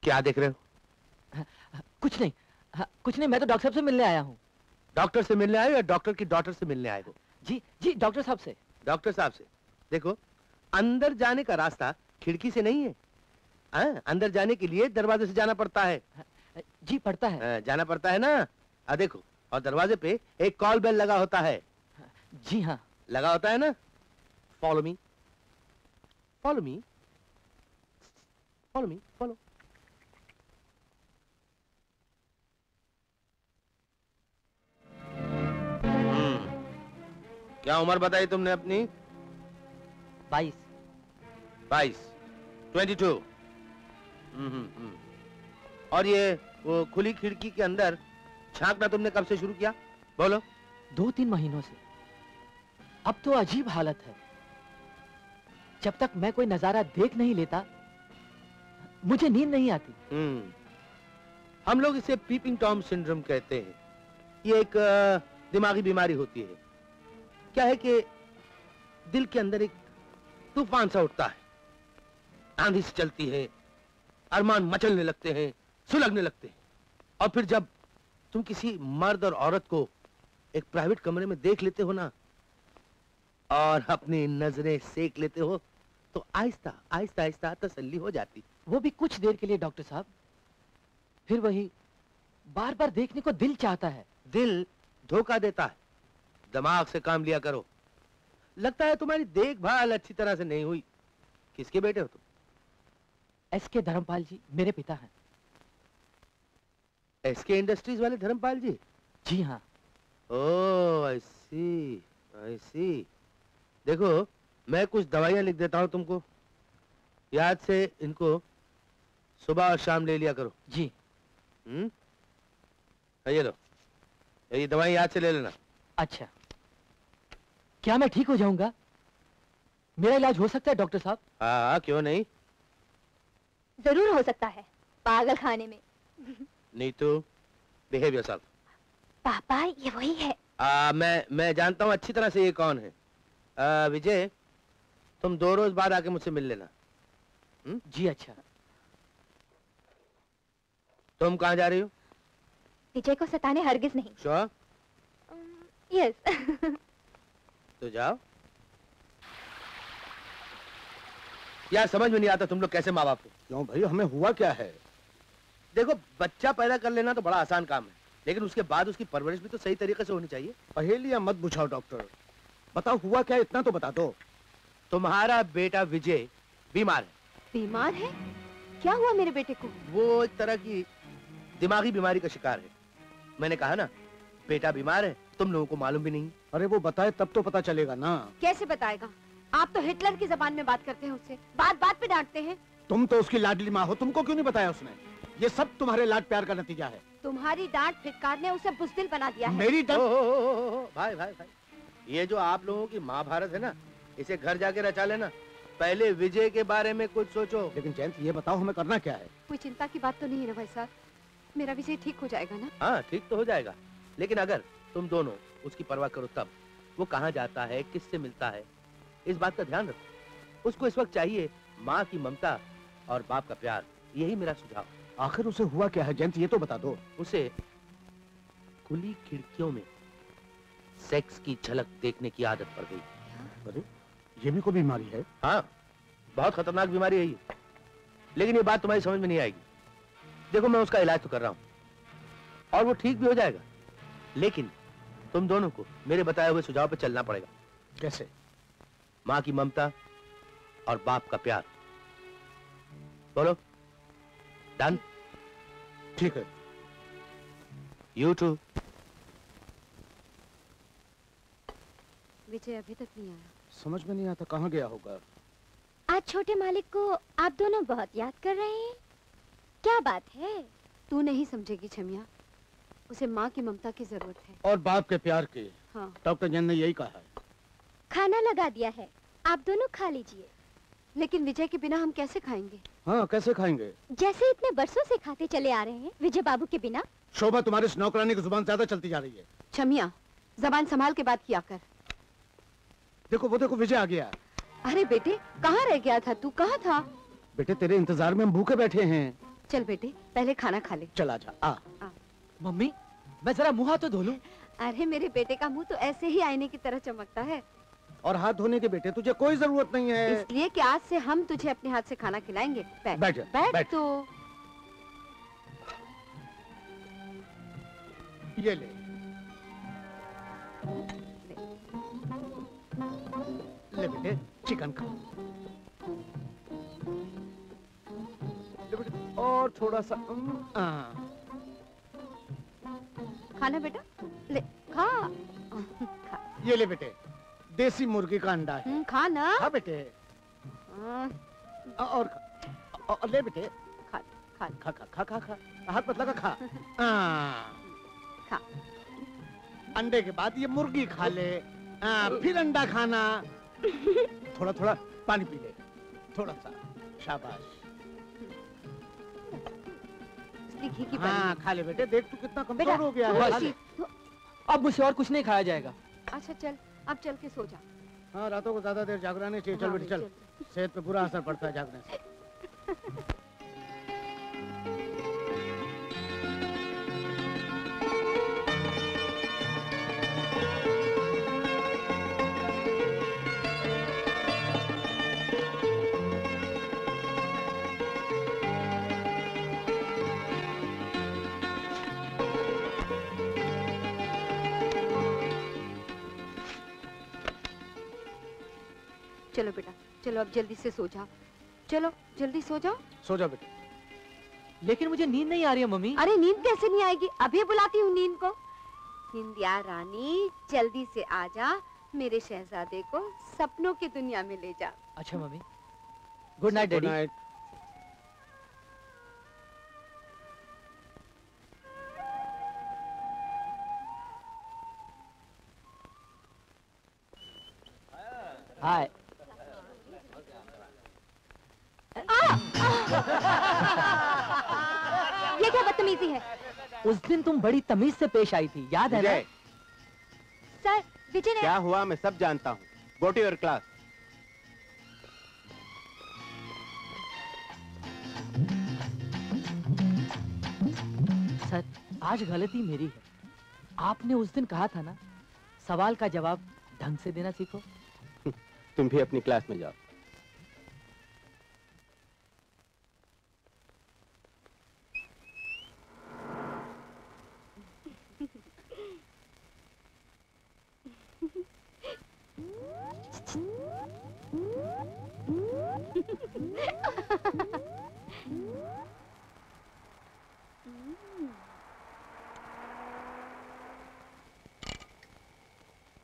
क्या देख रहे हो? कुछ नहीं, कुछ नहीं, मैं तो डॉक्टर साहब से मिलने आया हूँ। डॉक्टर से मिलने आए हो या डॉक्टर की डॉटर से मिलने आए हो? जी जी, डॉक्टर साहब से। डॉक्टर साहब से? देखो, अंदर जाने का रास्ता खिड़की से नहीं है। अंदर जाने के लिए दरवाजे से जाना पड़ता है। जी पड़ता है। जाना पड़ता है ना। देखो, और दरवाजे पे एक कॉल बेल लगा होता है। जी हाँ, लगा होता है ना। Follow me, follow me, follow me, follow. क्या उम्र बताई तुमने अपनी? 22। 22। और ये वो खुली खिड़की के अंदर झांकना तुमने कब से शुरू किया? बोलो। 2-3 महीनों से। अब तो अजीब हालत है, जब तक मैं कोई नजारा देख नहीं लेता मुझे नींद नहीं आती। हम लोग इसे पीपिंग टॉम सिंड्रोम कहते हैं। ये एक दिमागी बीमारी होती है। क्या है कि दिल के अंदर एक तूफान सा उठता है, आंधी से चलती है, अरमान मचलने लगते हैं, सुलगने लगते हैं, और फिर जब तुम किसी मर्द और औरत को एक प्राइवेट कमरे में देख लेते हो ना, और अपनी नजरें सेक लेते हो, तो आहिस्ता आहिस्ता आहिस्ता तसल्ली हो जाती। वो भी कुछ देर के लिए डॉक्टर साहब, फिर वही बार बार देखने को दिल चाहता है। दिल धोखा देता है। दिमाग से काम लिया करो। लगता है तुम्हारी देखभाल अच्छी तरह से नहीं हुई। किसके बेटे हो तुम? एसके धर्मपाल जी मेरे पिता हैं। एसके इंडस्ट्रीज वाले धर्मपाल जी? जी हाँ। ओह, आई सी, आई सी। देखो, मैं कुछ दवाइयां लिख देता हूं तुमको, याद से इनको सुबह और शाम ले लिया करो। जी। ये लो, ये दवाई याद से ले लेना। अच्छा, क्या मैं ठीक हो जाऊंगा? मेरा इलाज हो सकता है डॉक्टर साहब? हाँ, क्यों नहीं? जरूर हो सकता है, पागल खाने में। Neetu, behave yourself. पापा, ये वही है। मैं जानता हूँ अच्छी तरह से ये कौन है। विजय, तुम 2 रोज बाद आके मुझसे मिल लेना। जी अच्छा। तुम कहाँ जा रही हो? विजय को सताने हरगिज नहीं। श्योर? यस। तो जाओ। यार समझ में नहीं आता तुम लोग कैसे माँ बाप हो। क्यों भाई, हमें हुआ क्या है? देखो, बच्चा पैदा कर लेना तो बड़ा आसान काम है, लेकिन उसके बाद उसकी परवरिश भी तो सही तरीके से होनी चाहिए। पहेलियां मत बुझाओ डॉक्टर, बताओ हुआ क्या, इतना तो बता दो। तुम्हारा बेटा विजय बीमार है। बीमार है? क्या हुआ मेरे बेटे को? वो एक तरह की दिमागी बीमारी का शिकार है। मैंने कहा ना, बेटा बीमार है, तुम लोगों को मालूम भी नहीं। अरे वो बताए तब तो पता चलेगा ना। कैसे बताएगा? आप तो हिटलर की जबान में बात करते हैं उससे, बात बात पे डांटते हैं। तुम तो उसकी लाडली माँ हो, तुमको क्यों नहीं बताया उसने? ये सब तुम्हारे लाड प्यार का नतीजा है। तुम्हारी डांट फिटकार ने उसे बुज़दिल बना दिया है। मेरी डांट? भाई भाई भाई, ये जो आप लोगों की महाभारत है ना, इसे घर जाके रचा लेना। पहले विजय के बारे में कुछ सोचो। लेकिन जयंत, ये बताओ हमें करना क्या है? कोई चिंता की बात तो नहीं है ना भाई साहब? मेरा विजय ठीक हो जाएगा ना? हाँ, ठीक तो हो जाएगा, लेकिन अगर तुम दोनों उसकी परवाह करो तब। वो कहाँ जाता है, किससे मिलता है, इस बात का ध्यान रखो। उसको इस वक्त चाहिए माँ की ममता और बाप का प्यार। यही मेरा सुझाव। आखिर उसे हुआ क्या है जयंत, ये तो बता दो। उसे खुली खिड़कियों में सेक्स की झलक देखने की आदत पड़ गई। अरे, ये भी कोई बीमारी है? हाँ, बहुत खतरनाक बीमारी है ये, लेकिन ये बात तुम्हारी समझ में नहीं आएगी। देखो, मैं उसका इलाज तो कर रहा हूँ और वो ठीक भी हो जाएगा, लेकिन तुम दोनों को मेरे बताए हुए सुझाव पे चलना पड़ेगा। कैसे? माँ की ममता और बाप का प्यार। बोलो। डन? ठीक है। You to. विजय अभी तक नहीं आया। समझ में नहीं आता कहाँ गया होगा। आज छोटे मालिक को आप दोनों बहुत याद कर रहे हैं। क्या बात है? तू नहीं समझेगी छमिया, उसे माँ की ममता की जरूरत है और बाप के प्यार की। हाँ। डॉक्टर जैन ने यही कहा है। खाना लगा दिया है, आप दोनों खा लीजिए। लेकिन विजय के बिना हम कैसे खाएंगे? हाँ, कैसे खाएंगे? जैसे इतने बरसों से खाते चले आ रहे हैं, विजय बाबू के बिना। शोभा, तुम्हारी इस नौकरानी की जुबान ज्यादा चलती जा रही है। छमिया, जबान संभाल के बात किया कर। देखो वो देखो, विजय आ गया। अरे बेटे, कहाँ रह गया था तू? कहाँ था? बेटे तेरे इंतजार में हम भूखे बैठे हैं। चल बेटे, पहले खाना खा ले। चल आजा। आ। मम्मी, मैं जरा मुंह हाथ तो धो लूं। अरे मेरे बेटे का मुंह तो ऐसे ही आईने की तरह चमकता है। और हाथ धोने के बेटे तुझे कोई जरूरत नहीं है। इसलिए कि आज से हम तुझे अपने हाथ से खाना खिलाएंगे। बैठ बैठ, बैठ, बैठ। तो ये ले। ले बेटे, चिकन खा। ले बेटे, और थोड़ा सा। खाना बेटा, ले खा। खा। ये ले बेटे, देसी मुर्गी का अंडा है। खा ना। खा बेटे। और ले बेटे। खा खा खा खा खा खा खा। हाथ मत लगा, खा। खा। अंडे के बाद ये मुर्गी खा ले। फिर अंडा खाना। थोड़ा थोड़ा पानी पी ले, थोड़ा सा। शाबाश। घी की हाँ, खा ले बेटे। देख तू कितना कमजोर हो गया है। खा ले। अब मुझसे और कुछ नहीं खाया जाएगा। अच्छा चल, अब चल के सो जा। हाँ, रातों को ज्यादा देर जागना नहीं चाहिए। चल बेटे चल, सेहत पे बुरा असर पड़ता है जागने से। चलो बेटा, चलो अब जल्दी से सो जाओ। चलो जल्दी सो जाओ। सो जा बेटे। लेकिन मुझे नींद नहीं आ रही है मम्मी। अरे नींद कैसे नहीं आएगी? अभी बुलाती हूँ नींद को। निंदिया रानी, जल्दी से आजा, मेरे शहजादे को सपनों की दुनिया में ले जा। अच्छा mummy, good night daddy. Good night. Hi. ये क्या बदतमीजी है? उस दिन तुम बड़ी तमीज से पेश आई थी, याद है ना? सर, विजय ने क्या हुआ मैं सब जानता हूँ। Go to your class. Sir, आज गलती मेरी है। आपने उस दिन कहा था ना, सवाल का जवाब ढंग से देना सीखो। तुम भी अपनी क्लास में जाओ।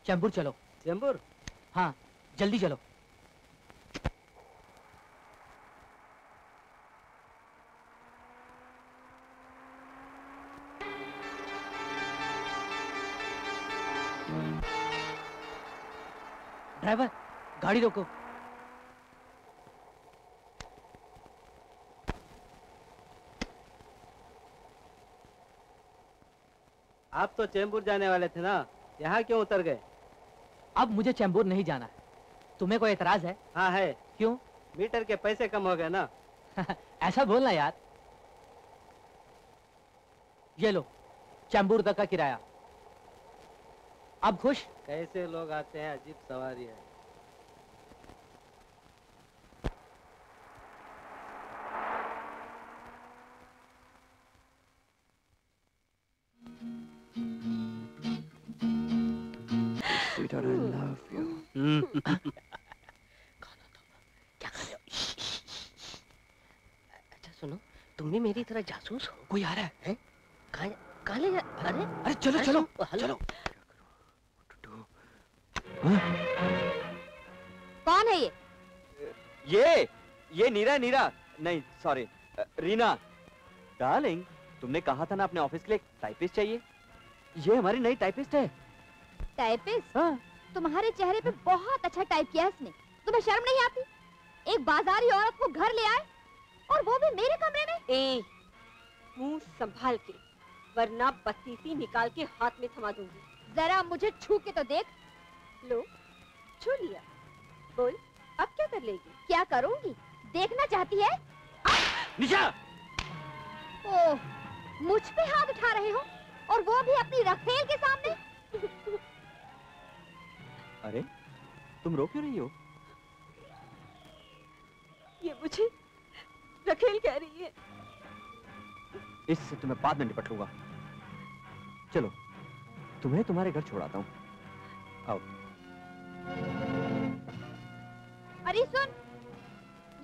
चैम्बूर चलो। चैम्बूर? हाँ, जल्दी चलो। ड्राइवर, गाड़ी रोको। आप तो चैम्बूर जाने वाले थे ना, यहाँ क्यों उतर गए? अब मुझे चैम्बूर नहीं जाना है। तुम्हें कोई एतराज है? हाँ है। क्यों? मीटर के पैसे कम हो गए ना। ऐसा बोलना यार। ये लो, चैम्बूर तक का किराया। अब खुश? कैसे लोग आते हैं, अजीब सवारी है। Sweetheart, I love you. क्या कर रहे हो? अच्छा सुनो, तुम भी मेरी तरह जासूस हो? कोई आ रहा है? कहाँ ले जा? अरे अरे चलो चलो चलो। कौन है ये? ये नीरा नहीं सॉरी रीना। डार्लिंग, तुमने कहा था ना अपने ऑफिस के लिए टाइपिस्ट चाहिए। ये हमारी नई टाइपिस्ट है। टाइपिस्ट? हाँ। तुम्हारे चेहरे पे बहुत अच्छा टाइप किया इसने। तुम्हें शर्म नहीं आती? एक बाजारी औरत को घर ले आए और वो भी मेरे कमरे में। ए, मुंह संभाल के, वरना बत्तीसी निकाल के हाथ में थमा दूंगी। जरा मुझे छू के तो देख। लो, छू लिया। बोल, अब क्या कर लेगी? क्या करूंगी? देखना चाहती है? निशा! ओह, मुझ पे हाथ उठा रहे हो और वो भी अपनी रखेल के सामने। अरे, तुम रो क्यों रही हो? ये मुझे रखेल कह रही है। इससे तुम्हें बाद में निपट लूंगा। चलो, तुम्हें तुम्हारे घर छोड़ाता हूँ। आओ। अरे सुन,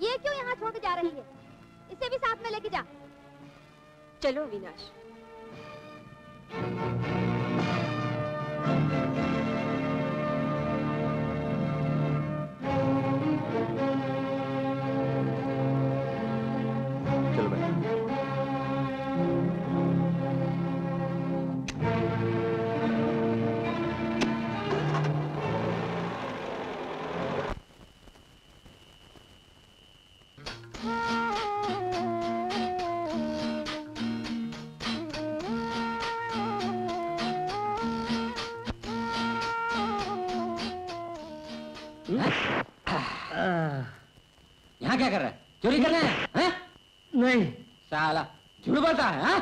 ये क्यों यहाँ छोड़ के जा रही है? इसे भी साथ में लेके जा। चलो अविनाश। चलो भाई। यहाँ क्या कर रहा है? चोरी कर रहे हैं? हैं? नहीं। साला झूठ बोलता है? हाँ?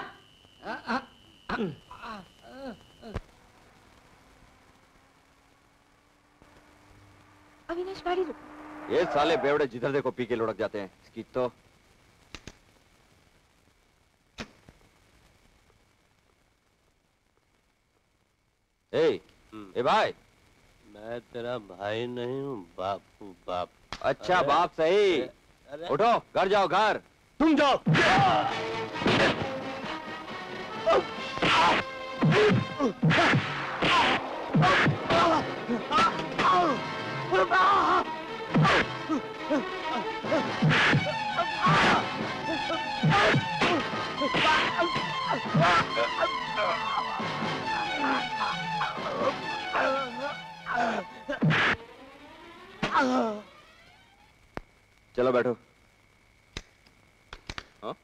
अविनाश गाड़ी रुक। ये साले बेवड़े जिधर देखो पी के लुढ़क जाते हैं। इसकी तो ए भाई, मैं तेरा भाई नहीं हूँ, बापू बाप। अच्छा बाप सही। उठो, घर जाओ घर। तुम जाओ। चलो बैठो। हाँ?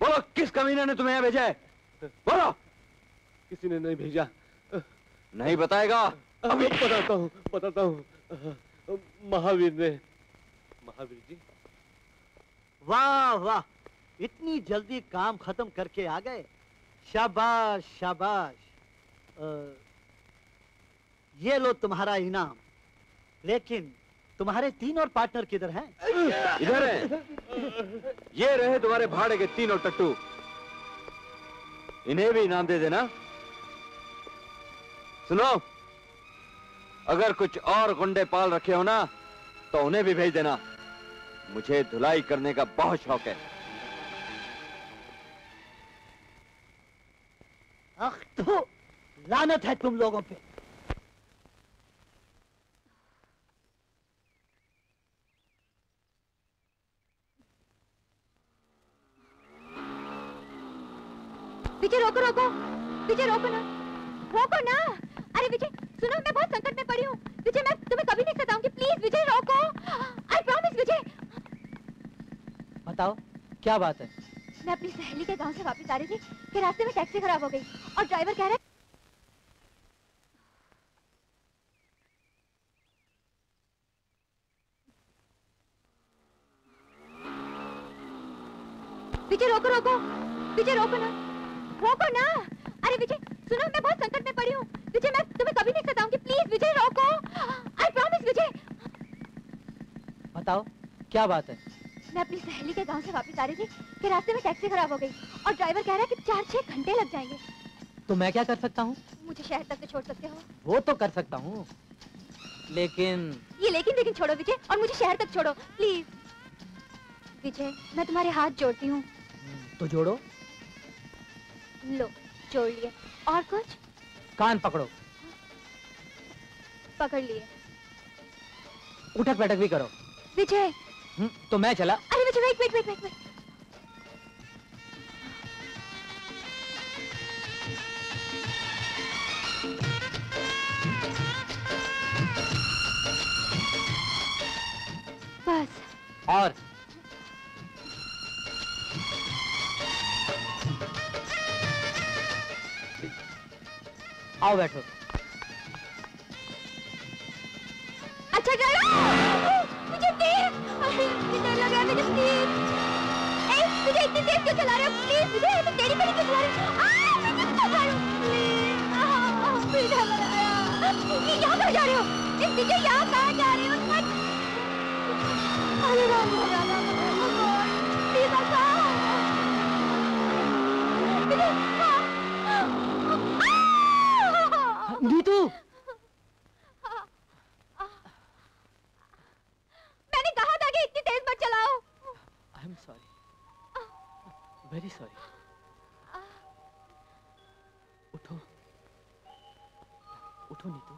बोलो, किस कमीने ने तुम्हें यहाँ भेजा है? बोलो। किसी ने नहीं भेजा। नहीं बताएगा? अभी बताता हूँ। महावीर ने। महावीर जी। वाह वाह, इतनी जल्दी काम खत्म करके आ गए। शाबाश शाबाश। ये लो तुम्हारा इनाम। लेकिन तुम्हारे 3 और पार्टनर किधर हैं? इधर है। ये रहे तुम्हारे भाड़े के 3 और टट्टू। इन्हें भी इनाम दे देना। सुनो, अगर कुछ और गुंडे पाल रखे हो ना तो उन्हें भी भेज देना। मुझे धुलाई करने का बहुत शौक है। अख तो लानत है तुम लोगों पे। विजय रोको रोको, विजय रोको ना, रोको ना। अरे विजय सुनो, मैं बहुत संकट में पड़ी हूँ। विजय मैं तुम्हें कभी नहीं सताऊंगी, प्लीज विजय रोको। आई प्रॉमिस विजय। बताओ क्या बात है? मैं अपनी सहेली के गांव से वापस आ रही थी कि रास्ते में टैक्सी खराब हो गई और ड्राइवर कह रहा है विजय रोको रोको, विजय रोको ना, रोको ना। अरे विजय सुनो, मैं बहुत संकट में पड़ी हूँ। विजय मैं तुम्हें कभी नहीं सताऊंगी, प्लीज विजय रोको। आई प्रॉमिस विजय। बताओ क्या बात है? मैं अपनी सहेली के गांव से वापस आ रही थी कि रास्ते में टैक्सी खराब हो गई और ड्राइवर कह रहा है कि 4-6 घंटे लग जाएंगे। तो मैं क्या कर सकता हूँ? मुझे शहर तक तो छोड़ सकते हो? वो तो कर सकता हूँ, लेकिन ये लेकिन छोड़ो विजय, और मुझे शहर तक छोड़ो प्लीज। विजय मैं तुम्हारे हाथ जोड़ती हूँ। तो जोड़ो। लो जोड़ लिए। और कुछ? कान पकड़ो। पकड़ लिए। उठक बैठक भी करो। विजय तो मैं चला। अरे Vijay wait wait wait wait wait. बस। और आओ बैठो। अच्छा चलो। मुझे तेज लग रहा है, मुझे तेज। मुझे इतनी तेज क्यों चला रहे हो? प्लीज मुझे इतनी टेढ़ी मेढ़ी क्यों चला रहे हो? मुझे चला रहे हो प्लीज। यहाँ कहाँ जा रहे हो? विजय यहाँ कहाँ जा रहे हो? अरे राम प्लीज नीतू, मैंने कहा था कि इतनी तेज मत चलाओ। I am sorry, very sorry. उठो उठो नीतू।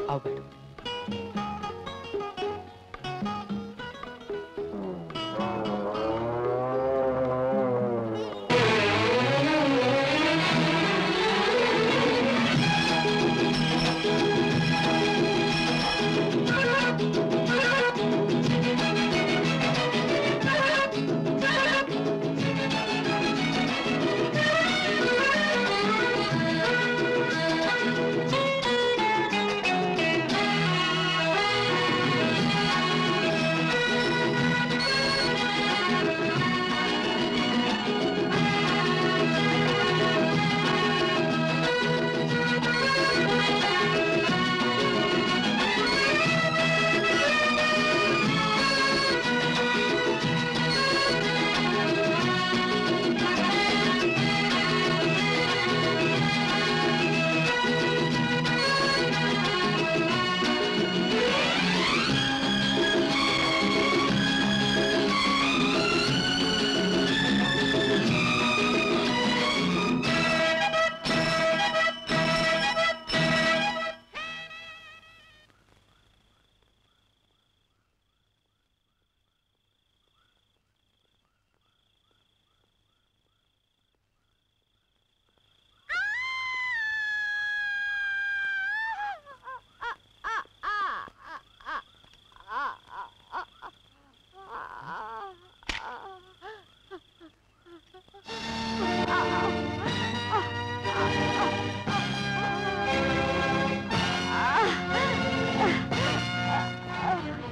आओ बैठो।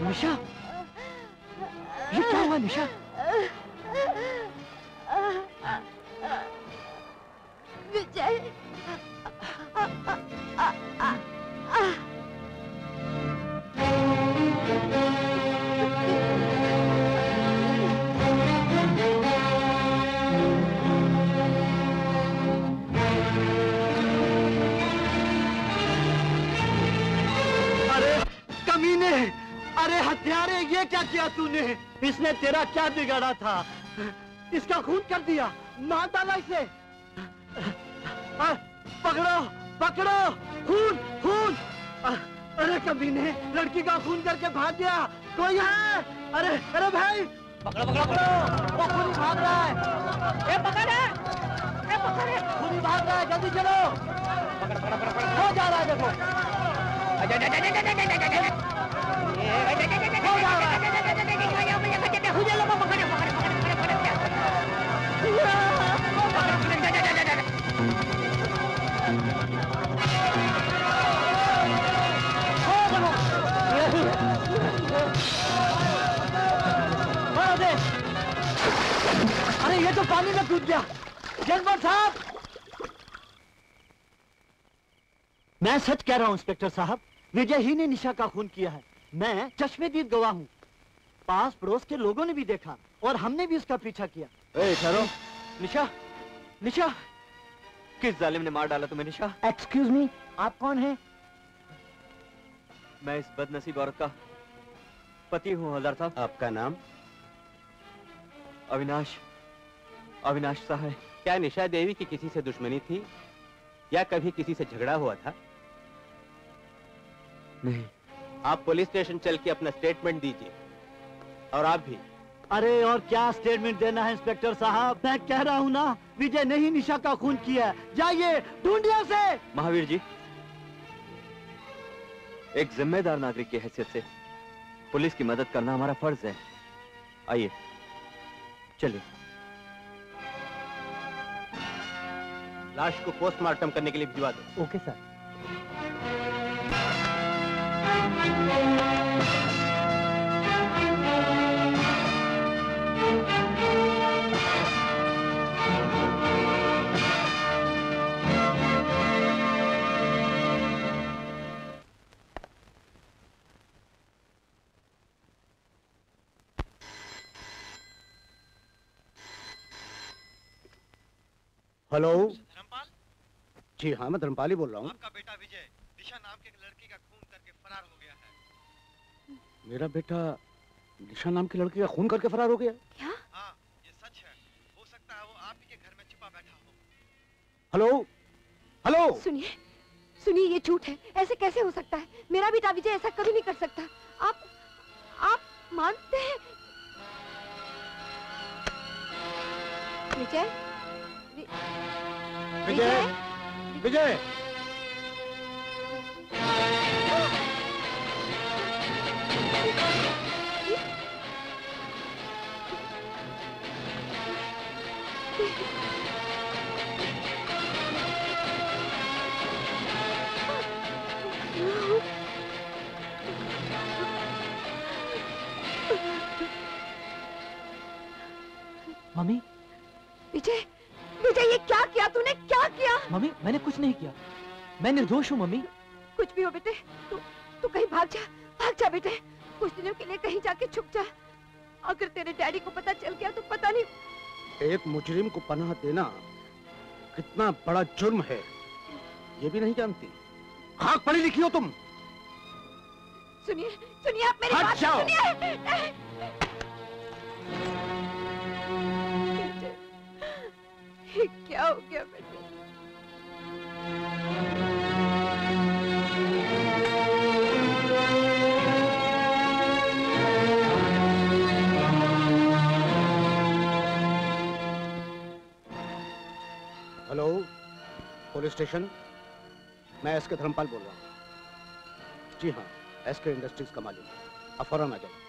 निशा, ये क्या हुआ निशा? विजय, कमीने, अरे हत्यारे, ये क्या किया तूने? इसने तेरा क्या बिगाड़ा था? इसका खून कर दिया, मार डाला इसे। पकड़ो, पकड़ो, खून, खून। अरे कमीने, लड़की का खून करके भाग गया। कोई है? अरे अरे भाई, पकड़ो पकड़ो पकड़ो, वो खून भाग रहा है। ये पकड़ है, ये पकड़ है, खून भाग रहा है, जल्दी चलो। पकड़ पकड़ पकड़ पकड़, हो जा रहा है देखो। अरे ये तो पानी में कूद गया। जनरल साहब, मैं सच कह रहा हूं इंस्पेक्टर साहब, विजय ही ने निशा का खून किया है। मैं चश्मेदीद गवाह हूं। पास पड़ोस के लोगों ने भी देखा और हमने भी उसका पीछा किया। ठहरो। निशा, निशा, किस जालिम ने मार डाला तुम्हें निशा? एक्सक्यूज मी, आप कौन हैं? मैं इस बदनसीब औरत का पति हूं हवलदार साहब। आपका नाम? अविनाश, अविनाश साहब। क्या निशा देवी की किसी से दुश्मनी थी या कभी किसी से झगड़ा हुआ था? नहीं। आप पुलिस स्टेशन चल के अपना स्टेटमेंट दीजिए। और आप भी। अरे और क्या स्टेटमेंट देना है इंस्पेक्टर साहब? मैं कह रहा हूँ ना, विजय ने ही निशा का खून किया है। जाइए ढूंढिए उसे। महावीर जी, एक जिम्मेदार नागरिक की हैसियत से पुलिस की मदद करना हमारा फर्ज है। आइए चलिए। लाश को पोस्टमार्टम करने के लिए भिजवा दो। Okay sir. हेलो, जी हाँ, मैं धर्मपाल ही बोल रहा हूँ। आपका बेटा विजय निशा नाम की एक लड़की का खून करके फरार हो गया है। मेरा बेटा निशा नाम की लड़की का खून करके फरार हो गया? क्या? हाँ, ये सच है। हो सकता है वो आप ही के घर में छिपा बैठा हो। Hello, hello. सुनिए, सुनिए, ये झूठ है। ऐसे कैसे हो सकता है? मेरा बेटा विजय ऐसा कभी नहीं कर सकता। आप मानते हैं? विजय, विजय, विजय, मम्मी, विजय, विजय, ये क्या किया तूने? क्या किया? मम्मी, मैंने कुछ नहीं किया। मैं निर्दोष हूँ मम्मी। कुछ भी हो बेटे, तू कहीं भाग जा बेटे। कुछ दिनों के लिए कहीं जाके छुप जा। अगर तेरे डैडी को पता चल गया तो पता नहीं। एक मुजरिम को पनाह देना कितना बड़ा जुर्म है, ये भी नहीं जानती। खाक पढ़ी लिखी हो तुम। सुनिए, सुनिए, आप मेरी बात सुनिए। क्या हो गया बेटे? हेलो, पुलिस स्टेशन, मैं एसके धर्मपाल बोल रहा हूँ। जी हाँ, एसके इंडस्ट्रीज का मालिक। आप फौरन आ जाओ।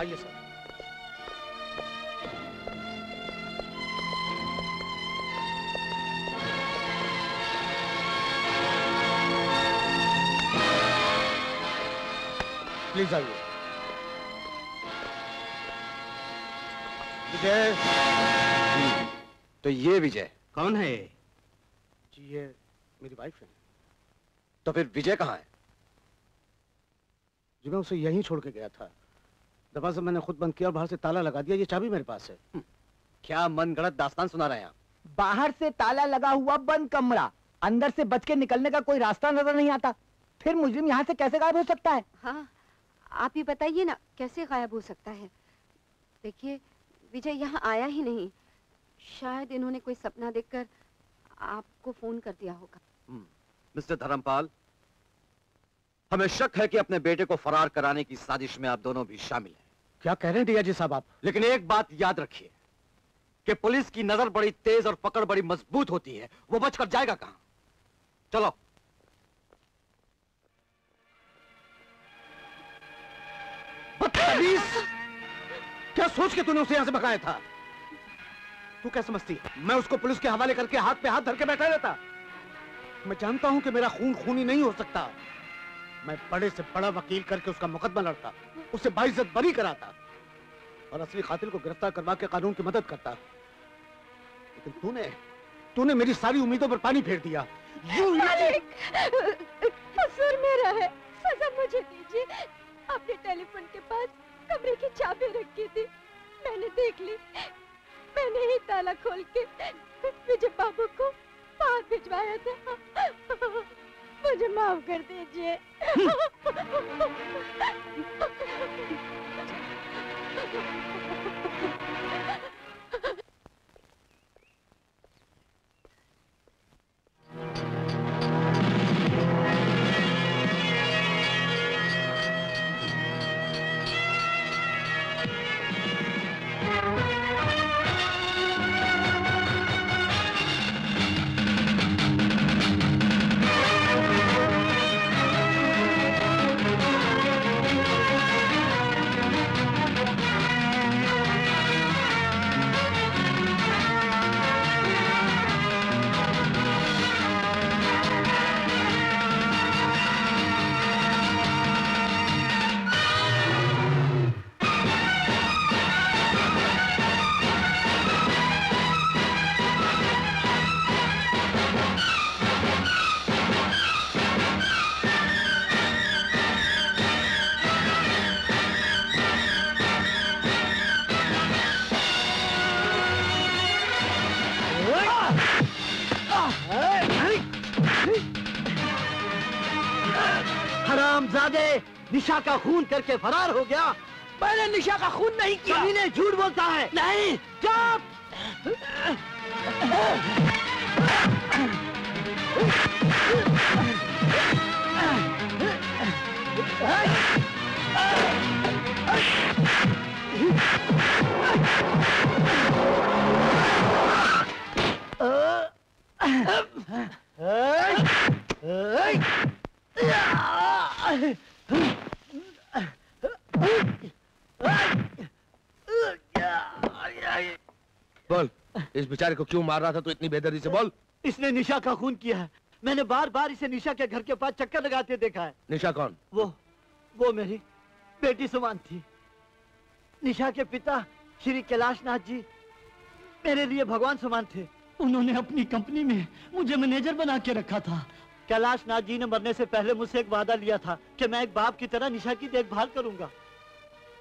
आइए सर। प्लीज आइए। विजय। तो ये विजय कौन है? जी ये मेरी वाइफ है। तो फिर विजय कहाँ है? जी मैं उसे यहीं छोड़ के गया था। दरवाजा मैंने खुद बंद किया और बाहर से ताला लगा दिया। ये चाबी मेरे पास है। क्या मनगढ़ंत दास्तान सुना रहे हैं आप? बाहर से ताला लगा हुआ बंद कमरा, अंदर से बच के निकलने का कोई रास्ता नजर नहीं आता, फिर मुजरिम यहाँ से कैसे गायब हो सकता है? हाँ, आप ही बताइए ना कैसे गायब हो सकता है। देखिए विजय यहाँ आया ही नहीं, शायद इन्होंने कोई सपना देखकर आपको फोन कर दिया होगा। मिस्टर धर्मपाल, हमें शक है कि अपने बेटे को फरार कराने की साजिश में आप दोनों भी शामिल हैं। क्या कह रहे हैं डियाजी साहब आप? लेकिन एक बात याद रखिए कि पुलिस की नजर बड़ी तेज और पकड़ बड़ी मजबूत होती है, वो बचकर जाएगा कहां? चलो। बदतमीज! क्या सोच के तूने उसे यहां से भगाया था? तू क्या समझती मैं उसको पुलिस के हवाले करके हाथ पे हाथ धर के बैठा रहता? मैं जानता हूं कि मेरा खून खूनी नहीं हो सकता। मैं बड़े से बड़ा वकील करके उसका मुकदमा लड़ता, उसे बाइज्जत बरी कराता और असली कातिल को गिरफ्तार करवा के कानून की मदद करता। लेकिन तूने मेरी सारी उम्मीदों पर पानी फेर दिया। कसूर मेरा है, सजा मुझे दीजिए। आपने टेलीफोन के पास कमरे की चाबी रखी थी, मैंने देख ली। मैंने ही ताला खोल के विजय बाबू को बाहर भिजवाया था। मुझे माफ कर दीजिए। हरामजादे, निशा का खून करके फरार हो गया। मैंने निशा का खून नहीं किया। कमीने झूठ बोलता है। नहीं, चुप! बोल, इस बेचारे को क्यों मार रहा था तू इतनी बेदर्दी से? बोल। इसने निशा का खून किया है। मैंने बार बार इसे निशा के घर के पास चक्कर लगाते देखा है। निशा कौन? वो मेरी बेटी समान थी। निशा के पिता श्री कैलाशनाथ जी मेरे लिए भगवान समान थे। उन्होंने अपनी कंपनी में मुझे मैनेजर बना के रखा था। कैलाशनाथ जी ने मरने से पहले मुझसे एक वादा लिया था कि मैं एक बाप की तरह निशा की देखभाल करूंगा।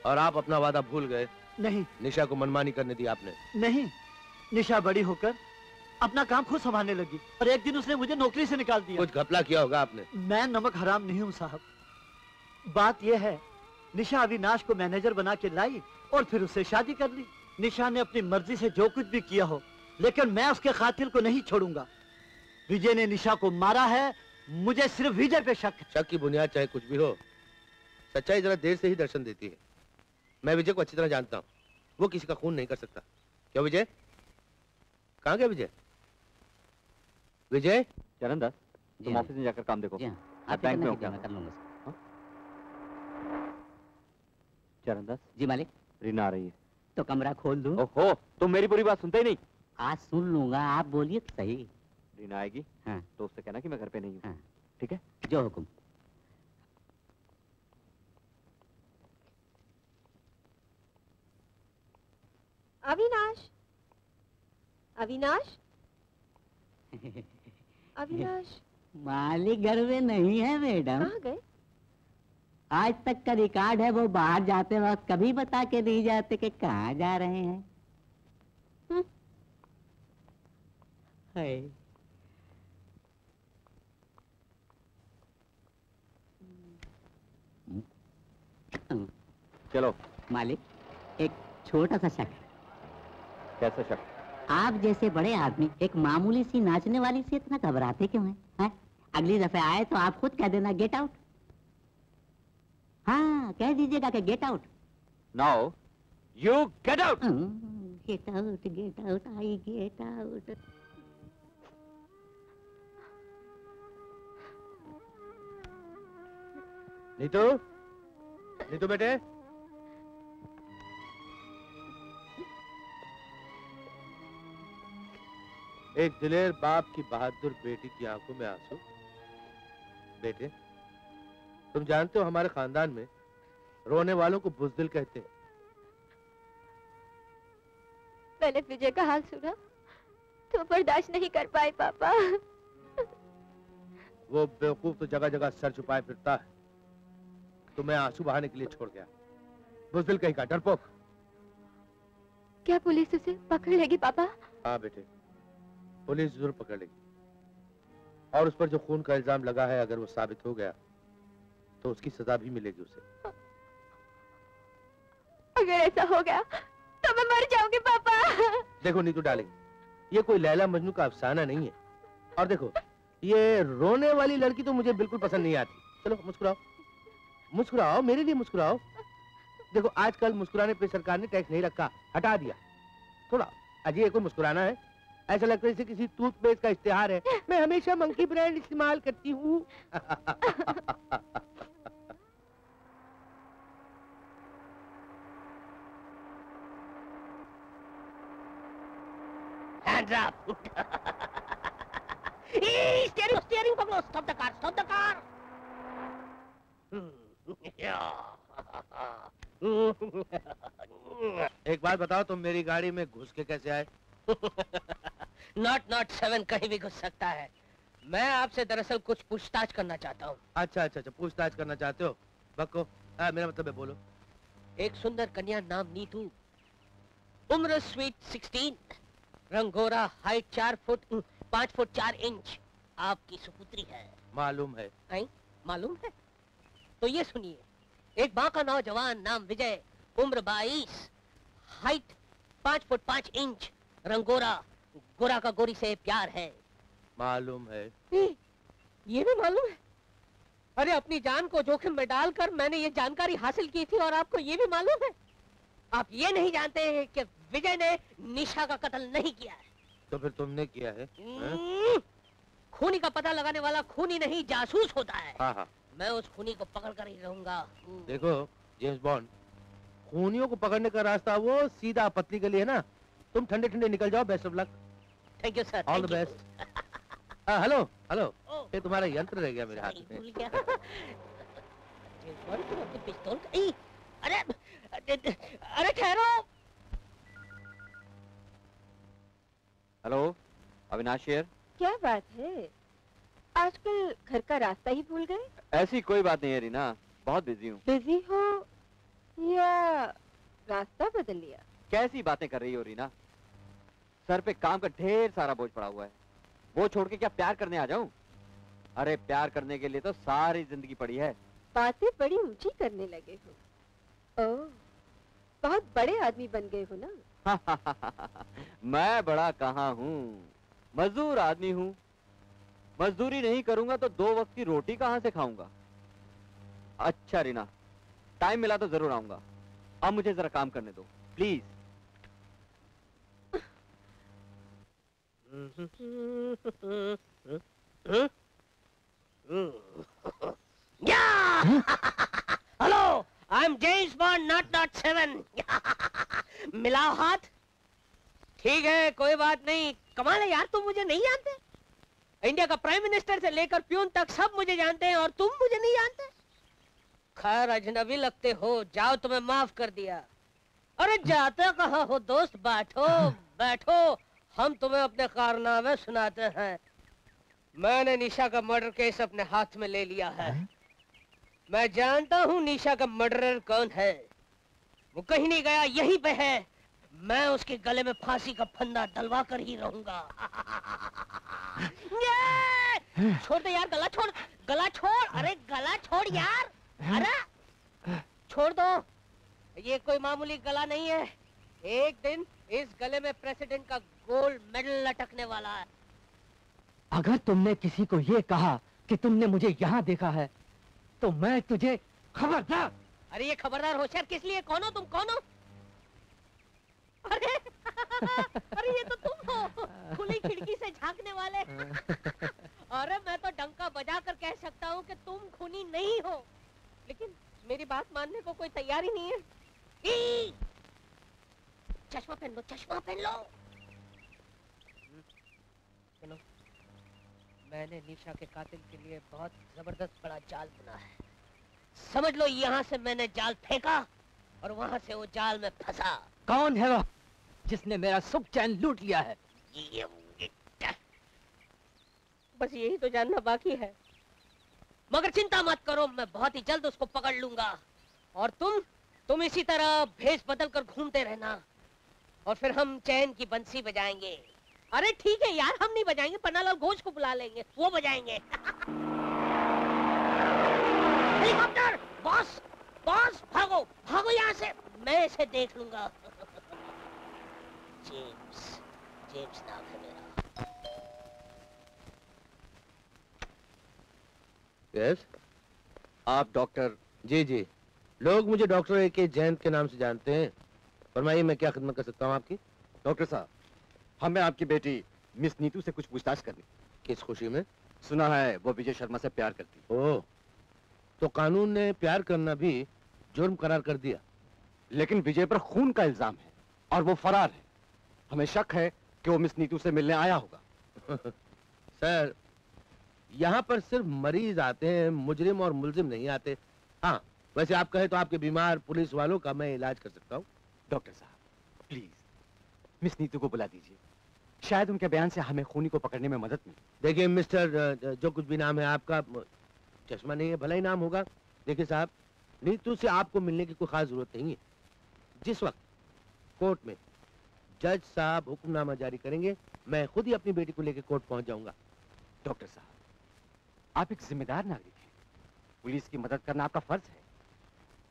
और आप अपना वादा भूल गए? नहीं। निशा को मनमानी करने दी आपने? नहीं, निशा बड़ी होकर अपना काम खुद संभालने लगी और एक दिन उसने मुझे नौकरी से निकाल दिया। कुछ घपला किया होगा आपने। मैं नमक हराम नहीं हूँ साहब। बात यह है, निशा अविनाश को मैनेजर बना के लाई और फिर उससे शादी कर ली। निशा ने अपनी मर्जी से जो कुछ भी किया हो, लेकिन मैं उसके कातिल को नहीं छोड़ूंगा। विजय ने निशा को मारा है, मुझे सिर्फ विजय पे शक है। शक की बुनियाद चाहे कुछ भी हो, सच्चाई जरा देर से ही दर्शन देती है। मैं विजय को अच्छी तरह जानता हूँ, वो किसी का खून नहीं कर सकता। क्या विजय? कहाँ गया विजय? विजय? चरणदास, तुम ऑफिस में जाकर काम देखो। जी हाँ, आप बैंक में हो क्या? मैं कर लूंगा। चरणदास जी मालिक। रीना आ रही है। तो कमरा खोल दूं? ओहो, तुम मेरी पूरी बात सुनते ही नहीं। आज सुन लूंगा, आप बोलिए तो सही। रीना आएगी हाँ। तो उससे कहना कि मैं घर पे नहीं हूँ। हाँ। ठीक है? जो हुक्म। अविनाश, अविनाश, अविनाश। मालिक घर में नहीं है मैडम। कहाँ गए? आज तक का रिकॉर्ड है, वो बाहर जाते वक्त कभी बता के नहीं जाते कि कहाँ जा रहे हैं। है। चलो। मालिक, एक छोटा सा शक। कैसा शक? आप जैसे बड़े आदमी एक मामूली सी नाचने वाली से इतना घबराते क्यों हैं? अगली दफे आए तो आप खुद कह देना गेट आउट। हाँ, कह दीजिएगा कि get out. Now you get out. Get out, I get out. Neetu, Neetu बेटे। एक दिलेर बाप की बहादुर बेटी की आंखों में आंसू। बेटे, तुम जानते हो हमारे खानदान में रोने वालों को बुज़दिल कहते हैं। मैंने विजय का हाल सुना तो बर्दाश्त नहीं कर पाए पापा। वो बेवकूफ तो जगह जगह सर छुपाए फिरता है, तुम्हें आंसू बहाने के लिए छोड़ गया। बुज़दिल कहीं का डरपोक। क्या पुलिस उसे पकड़ लेगी पापा? हाँ बेटे, पुलिस जरूर पकड़ लेगी। और उस पर जो खून का इल्जाम लगा है, अगर वो साबित हो गया तो उसकी सजा भी मिलेगी उसे। अगर ऐसा हो गया तो मैं मर जाऊंगी पापा। देखो नीतू डार्लिंग, ये कोई लैला मजनू का अफसाना नहीं है। और देखो, ये रोने वाली लड़की तो मुझे बिल्कुल पसंद नहीं आती। चलो मुस्कुराओ, मुस्कुराओ, मेरे लिए मुस्कुराओ। देखो, आजकल मुस्कुराने पे सरकार ने टैक्स नहीं रखा, हटा दिया। थोड़ा अजय को मुस्कुराना है, ऐसा लगता है जैसे किसी टूथपेस्ट का इश्तिहार है। मैं हमेशा मंकी ब्रांड इस्तेमाल करती हूँ। Hands up! Steering पकड़ो! Stop the car! Stop the car! एक बात बताओ, तुम मेरी गाड़ी में घुस के कैसे आए? नॉट 7 कहीं भी घुस सकता है। मैं आपसे दरअसल कुछ पूछताछ करना चाहता हूँ। अच्छा, पूछताछ करना चाहते हो? बको, मेरा मतलब है, बोलो। एक सुंदर कन्या नाम नीतू, उम्र स्वीट 16, रंग गोरा, हाइट 5 फुट 4 इंच, आपकी सुपुत्री है। मालूम है। मालूम है? तो ये सुनिए, एक माँ का नौजवान नाम विजय, उम्र 22, हाइट 5 फुट 5 इंच, रंग गोरा, गोरा का गोरी से प्यार है। मालूम है। ये भी मालूम है? अरे अपनी जान को जोखिम में डालकर मैंने ये जानकारी हासिल की थी और आपको ये भी मालूम है? आप ये नहीं जानते हैं कि विजय ने निशा का कत्ल नहीं किया है। तो फिर तुमने किया है? खूनी का पता लगाने वाला खूनी नहीं, जासूस होता है। हाँ। मैं उस खूनी को पकड़ कर ही रहूंगा। देखो जेम्स बॉन्ड, खूनियों को पकड़ने का रास्ता वो सीधा पतली गली है ना। तुम ठंडे ठंडे निकल जाओ। Best of luck. Thank you sir. All the best. Hello hello, ये तुम्हारा यंत्र रह गया मेरे हाथ में। भूल गया। पिस्तौल। अरे ठहरो। Hello, Avinash here. क्या बात है, आजकल घर का रास्ता ही भूल गए? ऐसी कोई बात नहीं है रीना, बहुत बिजी हूँ। बिजी हो या रास्ता बदल लिया? कैसी बातें कर रही हो रीना? सर पे काम का ढेर सारा बोझ पड़ा हुआ है। वो छोड़ के क्या प्यार करने आ जाऊं? अरे प्यार करने के लिए तो सारी जिंदगी पड़ी है। बातें बड़ी ऊंची करने लगे हो। ओह, बहुत बड़े आदमी बन गए हो ना? मैं बड़ा कहाँ हूँ, मजदूर आदमी हूँ। मजदूरी नहीं करूंगा तो 2 वक्त की रोटी कहाँ से खाऊंगा? अच्छा रीना, टाइम मिला तो जरूर आऊंगा। अब मुझे जरा काम करने दो please. Hello, I am James bond 007। मिलाओ हाथ। ठीक है, कोई बात नहीं। कमाल है यार, तुम मुझे नहीं जानते। इंडिया का प्राइम मिनिस्टर से लेकर प्यून तक सब मुझे जानते हैं और तुम मुझे नहीं जानते। खैर अजनबी लगते हो, जाओ, तुम्हें माफ कर दिया। अरे जाते कहाँ हो दोस्त, बैठो बैठो, हम तुम्हें अपने कारनामे सुनाते हैं। मैंने निशा का मर्डर केस अपने हाथ में ले लिया है। मैं जानता हूँ निशा का मर्डरर कौन है। वो कहीं नहीं गया, यहीं पे है। मैं उसके गले में फांसी का फंदा डलवा कर ही रहूंगा। छोड़ दे यार, गला छोड़, गला छोड़। अरे गला छोड़ यार, अरे छोड़ दो। ये कोई मामूली गला नहीं है। एक दिन इस गले में प्रेसिडेंट का गोल्ड मेडल लटकने वाला है। अगर तुमने किसी को ये कहा कि तुमने मुझे यहाँ देखा है तो मैं तुझे खबरदार। अरे ये खबरदार होशियार किस लिए? कौन हो तुम, कौन हो? अरे अरे ये तो तुम हो, खुली खिड़की से झांकने वाले। अरे मैं तो डंका बजाकर कह सकता हूँ कि तुम खूनी नहीं हो, लेकिन मेरी बात मानने को कोई तैयार ही नहीं है। चश्मा पहन लो, चश्मा पहन लो। सुनो, मैंने निशा के कातिल के लिए बहुत जबरदस्त बड़ा जाल बुना है। समझ लो यहाँ से मैंने जाल फेंका और वहाँ से वो जाल में फंसा। कौन है वो जिसने मेरा सुख चैन लूट लिया है? बस यही तो जानना बाकी है, मगर चिंता मत करो, मैं बहुत ही जल्द उसको पकड़ लूंगा। और तुम इसी तरह भेष बदल कर घूमते रहना और फिर हम चैन की बंसी बजाएंगे। अरे ठीक है यार, हम नहीं बजाएंगे, पन्नालाल घोष को बुला लेंगे, वो बजाएंगे। हेलीकॉप्टर! बॉस, बॉस, भागो, भागो यहाँ से, मैं इसे देख लूंगा। जेम्स, जेम्स नाम है मेरा। यस, आप डॉक्टर? जी जी, लोग मुझे डॉक्टर A.K. जयंत के नाम से जानते हैं। फरमाइए, मैं क्या खिदमत कर सकता हूँ आपकी? डॉक्टर साहब, हमें आपकी बेटी मिस नीतू से कुछ पूछताछ करनी। किस खुशी में? सुना है वो विजय शर्मा से प्यार करती। ओह, तो कानून ने प्यार करना भी जुर्म करार कर दिया। लेकिन विजय पर खून का इल्जाम है और वो फरार है। हमें शक है कि वो मिस नीतू से मिलने आया होगा। सर, यहाँ पर सिर्फ मरीज आते हैं, मुजरिम और मुलजिम नहीं आते। हाँ, वैसे आप कहें तो आपके बीमार पुलिस वालों का मैं इलाज कर सकता हूँ। डॉक्टर साहब प्लीज मिस नीतू को बुला दीजिए, शायद उनके बयान से हमें खूनी को पकड़ने में मदद मिले। देखिए मिस्टर, जो कुछ भी नाम है आपका, चश्मा नहीं है, भला ही नाम होगा। देखिए साहब, नीतू से आपको मिलने की कोई खास जरूरत नहीं है। जिस वक्त कोर्ट में जज साहब हुक्मनामा जारी करेंगे, मैं खुद ही अपनी बेटी को लेकर कोर्ट पहुंच जाऊंगा। डॉक्टर साहब, आप एक जिम्मेदार नागरिक हैं, पुलिस की मदद करना आपका फर्ज है।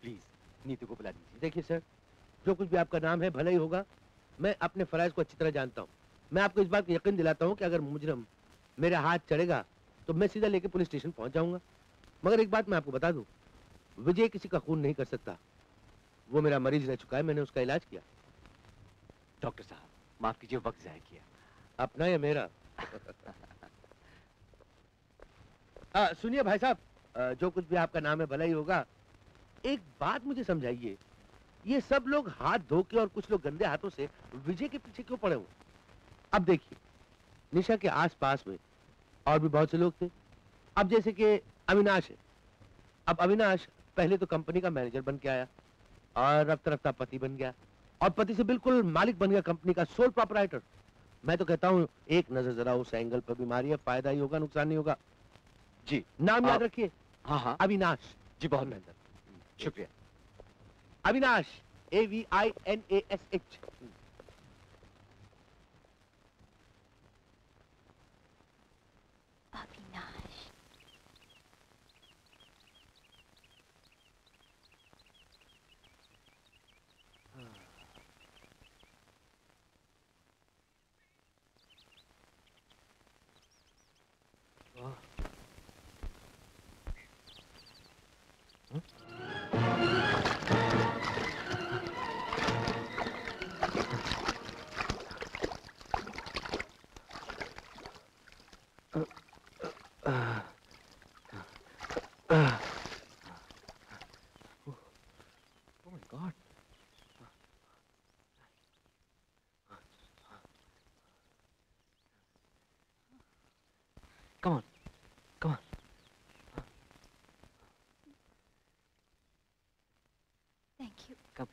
प्लीज नीतू को बुला दीजिए। देखिए सर, जो कुछ भी आपका नाम है भला ही होगा। मैं अपने फराइज को अच्छी तरह जानता हूँ। मैं आपको इस बात का यकीन दिलाता हूँ कि अगर मुजरिम मेरे हाथ चढ़ेगा तो मैं सीधा लेके पुलिस स्टेशन पहुंच जाऊंगा। मगर एक बात मैं आपको बता दूं, विजय किसी का खून नहीं कर सकता। वो मेरा मरीज रह चुका है, मैंने उसका इलाज किया। डॉक्टर साहब माफ कीजिए, वक्त जाया किया। अपना या मेरा? सुनिए भाई साहब, जो कुछ भी आपका नाम है भला ही होगा। एक बात मुझे समझाइए, ये सब लोग हाथ धो के और कुछ लोग गंदे हाथों से विजय के पीछे क्यों पड़े हुए? अब देखिए, निशा के आसपास में और भी बहुत से लोग थे। अब जैसे कि अविनाश है। अब अविनाश पहले तो कंपनी का मैनेजर बन के आया और रफ्ता रफ्ता पति बन गया और पति से बिल्कुल मालिक बन गया, कंपनी का सोल प्रोपराइटर। मैं तो कहता हूँ एक नजर जरा उस एंगल पर भी मारिए, फायदा ही होगा, नुकसान नहीं होगा। जी, नाम याद रखिए। हाँ हाँ, अविनाश। जी बहुत बेहतर, शुक्रिया। Avinash, AVINASH। God. Come on, come on. Thank you. Come.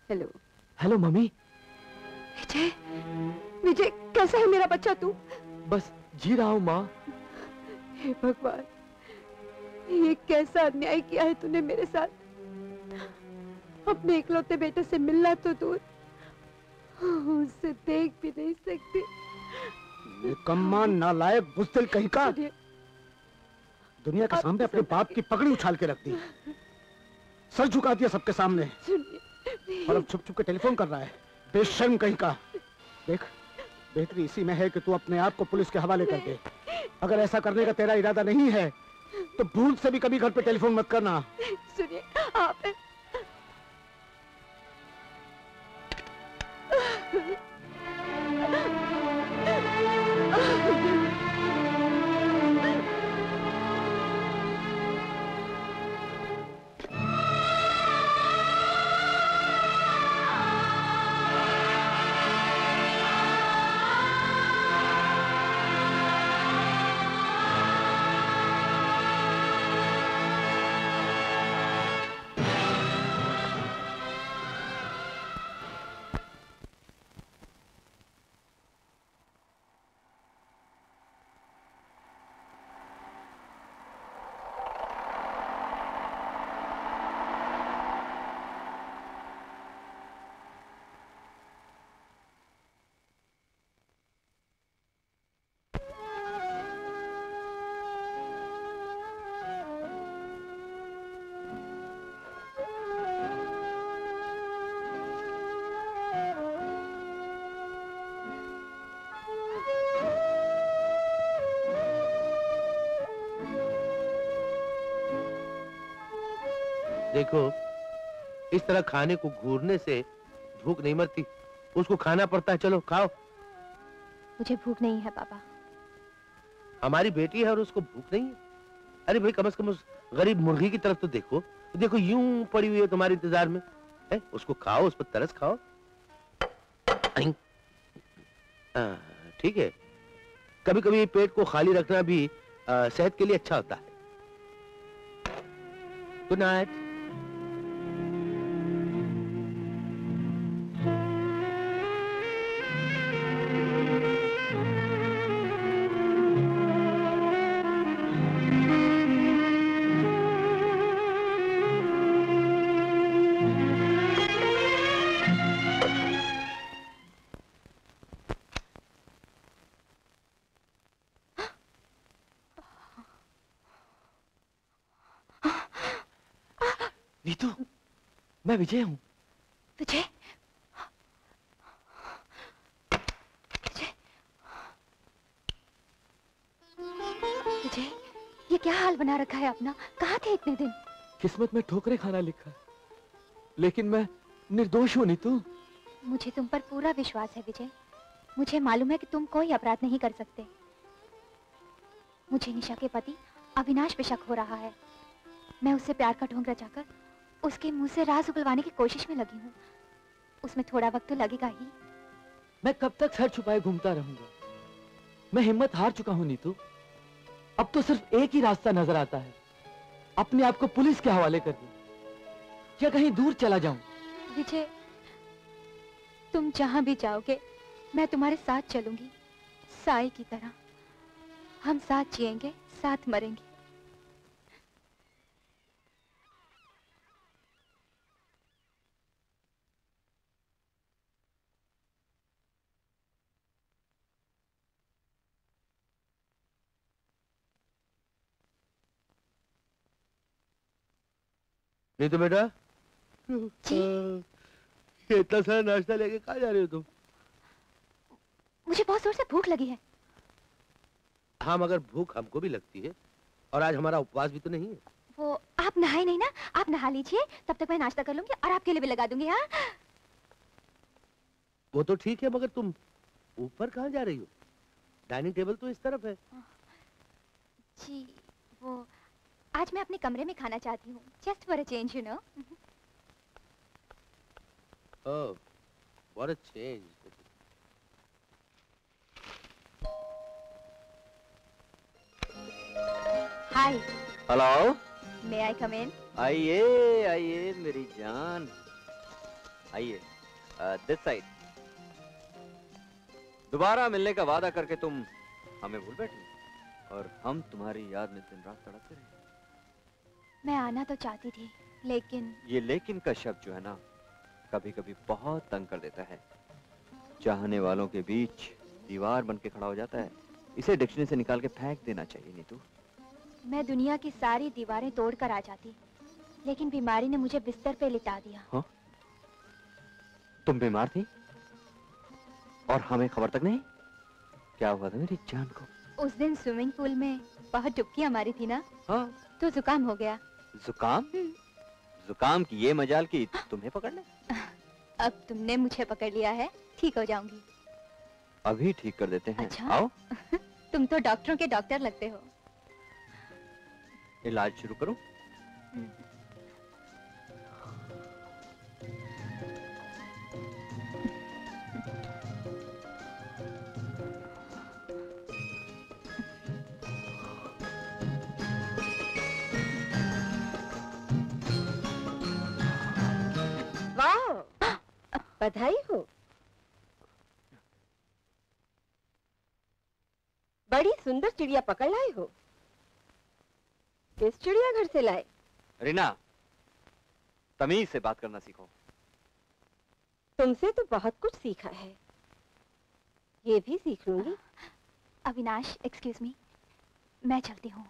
Hello. Hello mummy. Vijay, Vijay कैसा है मेरा बच्चा तू? बस जी रहा हूँ माँ। हे भगवान, ये कैसा अन्याय किया है तूने मेरे साथ। अपने इकलौते बेटे से मिलना तो दूर, उससे देख भी नहीं सकती। निकम्मा, नालायक, बुज़दिल कहीं का। दुनिया के सामने अपने बाप की पगड़ी उछाल के रख दी, सर झुका दिया सबके सामने, और अब छुप छुप के टेलीफोन कर रहा है। बेशर्म कहीं का। देख, बेहतरी इसी में है कि तू अपने आप को पुलिस के हवाले कर दे। अगर ऐसा करने का तेरा इरादा नहीं है तो भूल से भी कभी घर पे टेलीफोन मत करना। सुनिए आप देखो, इस तरह खाने को घूरने से भूख नहीं मरती, उसको खाना पड़ता है। चलो खाओ। मुझे भूख नहीं है पापा। हमारी बेटी है और उसको भूख नहीं है? अरे भाई, कम से कम उस गरीब मुर्गी की तरफ तो देखो। देखो यूं पड़ी हुई है तुम्हारे इंतजार में है? उसको खाओ, उस पर तरस खाओ। ठीक है, कभी कभी पेट को खाली रखना भी सेहत के लिए अच्छा होता है। Good night. मैं विजय हूँ। विजय? विजय, ये क्या हाल बना रखा है अपना? कहाँ थे इतने दिन? किस्मत में ठोकरें खाना लिखा है, लेकिन मैं निर्दोष हूँ नीतू। मुझे तुम पर पूरा विश्वास है विजय। मुझे मालूम है कि तुम कोई अपराध नहीं कर सकते। मुझे निशा के पति अविनाश पे शक हो रहा है। मैं उससे प्यार का ढोंग रचाकर उसके मुंह से राज उगलवाने की कोशिश में लगी हूँ। उसमें थोड़ा वक्त तो लगेगा ही। मैं कब तक सर छुपाए घूमता रहूंगा? मैं हिम्मत हार चुका हूँ नीतू। अब तो सिर्फ एक ही रास्ता नजर आता है, अपने आप को पुलिस के हवाले कर दूं या कहीं दूर चला जाऊं। विजय, तुम जहां भी जाओगे मैं तुम्हारे साथ चलूंगी, साई की तरह। हम साथ जिएंगे, साथ मरेंगे। नहीं तो बेटा, ये इतना सारा नाश्ता लेके कहाँ जा रही हो तुम? मुझे बहुत जोर से भूख लगी है। हाँ, मगर भूख हमको भी लगती है, और आज हमारा उपवास भी तो नहीं है। वो आप नहाए नहीं ना? आप नहा लीजिए, तब तक मैं नाश्ता कर लूंगी और आपके लिए भी लगा दूंगी। हाँ, वो तो ठीक है, मगर तुम ऊपर कहाँ जा रही हो? डाइनिंग टेबल तो इस तरफ है। जी, वो आज मैं अपने कमरे में खाना चाहती हूँ। Just for a change, you know. Oh, what a change. Hi. Hello. May I come in? आइए आइए मेरी जान, आइए दिस साइड। दोबारा मिलने का वादा करके तुम हमें भूल बैठी, और हम तुम्हारी याद में दिन रात तड़पते रहे। मैं आना तो चाहती थी, लेकिन ये लेकिन का शब्द जो है ना, कभी कभी बहुत तंग कर देता है। चाहने वालों के बीच दीवार बन के खड़ा हो जाता है। इसे डिक्शनरी से निकाल के फेंक देना चाहिए नीतू। मैं दुनिया की सारी दीवारें तोड़कर आ जाती, लेकिन बीमारी ने मुझे बिस्तर पे लिटा दिया। हाँ? तुम बीमार थी और हमें खबर तक नहीं? क्या हुआ था मेरी जान को? उस दिन स्विमिंग पूल में बहुत डुबकियां मारी थी ना? हाँ। तो जुकाम हो गया। जुकाम? जुकाम की ये मजाल की तुम्हें पकड़ ले? अब तुमने मुझे पकड़ लिया है, ठीक हो जाऊंगी। अभी ठीक कर देते हैं। अच्छा? आओ। तुम तो डॉक्टरों के डॉक्टर लगते हो। इलाज शुरू करूं? वाह, बधाई हो। बड़ी सुंदर चिड़िया पकड़ लाए हो। किस चिड़ियाघर से लाए? रीना, तमीज से बात करना सीखो। तुमसे तो बहुत कुछ सीखा है, ये भी सीख लूंगी। अविनाश, एक्सक्यूज मी, मैं चलती हूँ।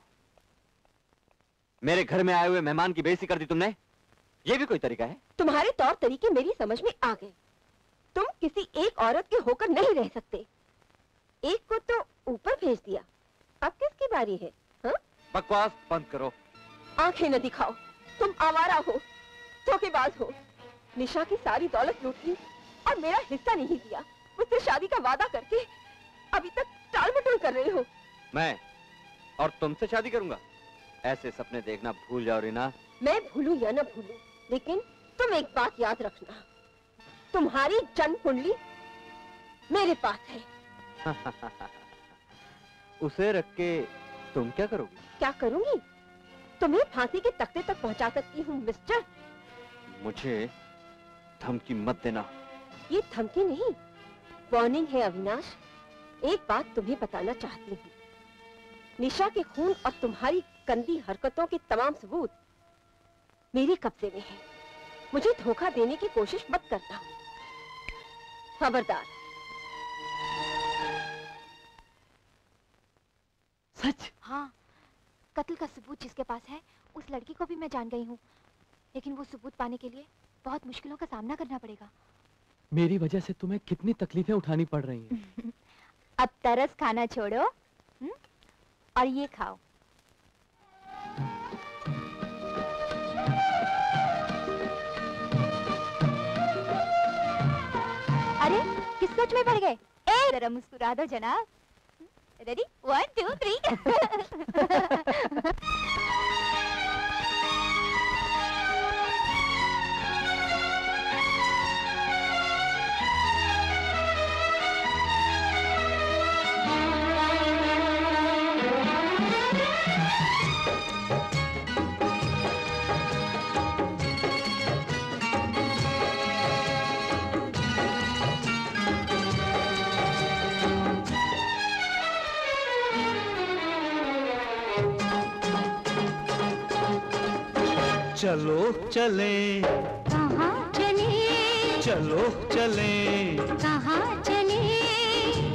मेरे घर में आए हुए मेहमान की बेइज्जती कर दी तुमने। ये भी कोई तरीका है? तुम्हारे तौर तरीके मेरी समझ में आ गए। तुम किसी एक औरत के होकर नहीं रह सकते। एक को तो ऊपर भेज दिया, अब किसकी बारी है? हाँ? बकवास बंद करो। आंखें न दिखाओ, तुम आवारा हो, धोखेबाज हो। निशा की सारी दौलत लूट ली और मेरा हिस्सा नहीं दिया। मुझसे शादी का वादा करके अभी तक टाल मटोल कर रहे हो। मैं और तुमसे शादी करूंगा? ऐसे सपने देखना भूल जाओ रीना। मैं भूलूं या न भूलूं, लेकिन तुम एक बात याद रखना, तुम्हारी जन्म कुंडली मेरे पास है। उसे रख के तुम क्या करोगी? क्या करूंगी? तुम्हें फांसी के तख्ते तक पहुंचा सकती हूँ मिस्टर। मुझे धमकी मत देना। ये धमकी नहीं, वार्निंग है अविनाश। एक बात तुम्हें बताना चाहती हूँ, निशा के खून और तुम्हारी गंदी हरकतों के तमाम सबूत मेरे कब्जे में है। मुझे धोखा देने की कोशिश मत करना, खबरदार। सच? हाँ, कत्ल का सबूत जिसके पास है, उस लड़की को भी मैं जान गई हूँ, लेकिन वो सबूत पाने के लिए बहुत मुश्किलों का सामना करना पड़ेगा। मेरी वजह से तुम्हें कितनी तकलीफें उठानी पड़ रही हैं। अब तरस खाना छोड़ो और ये खाओ। अरे किस सोच में पड़ गए? जरा मुस्कुरा दो जनाब। रेडी 1 2 3। चलो चले कहाँ चले, चलो चले कहाँ चले,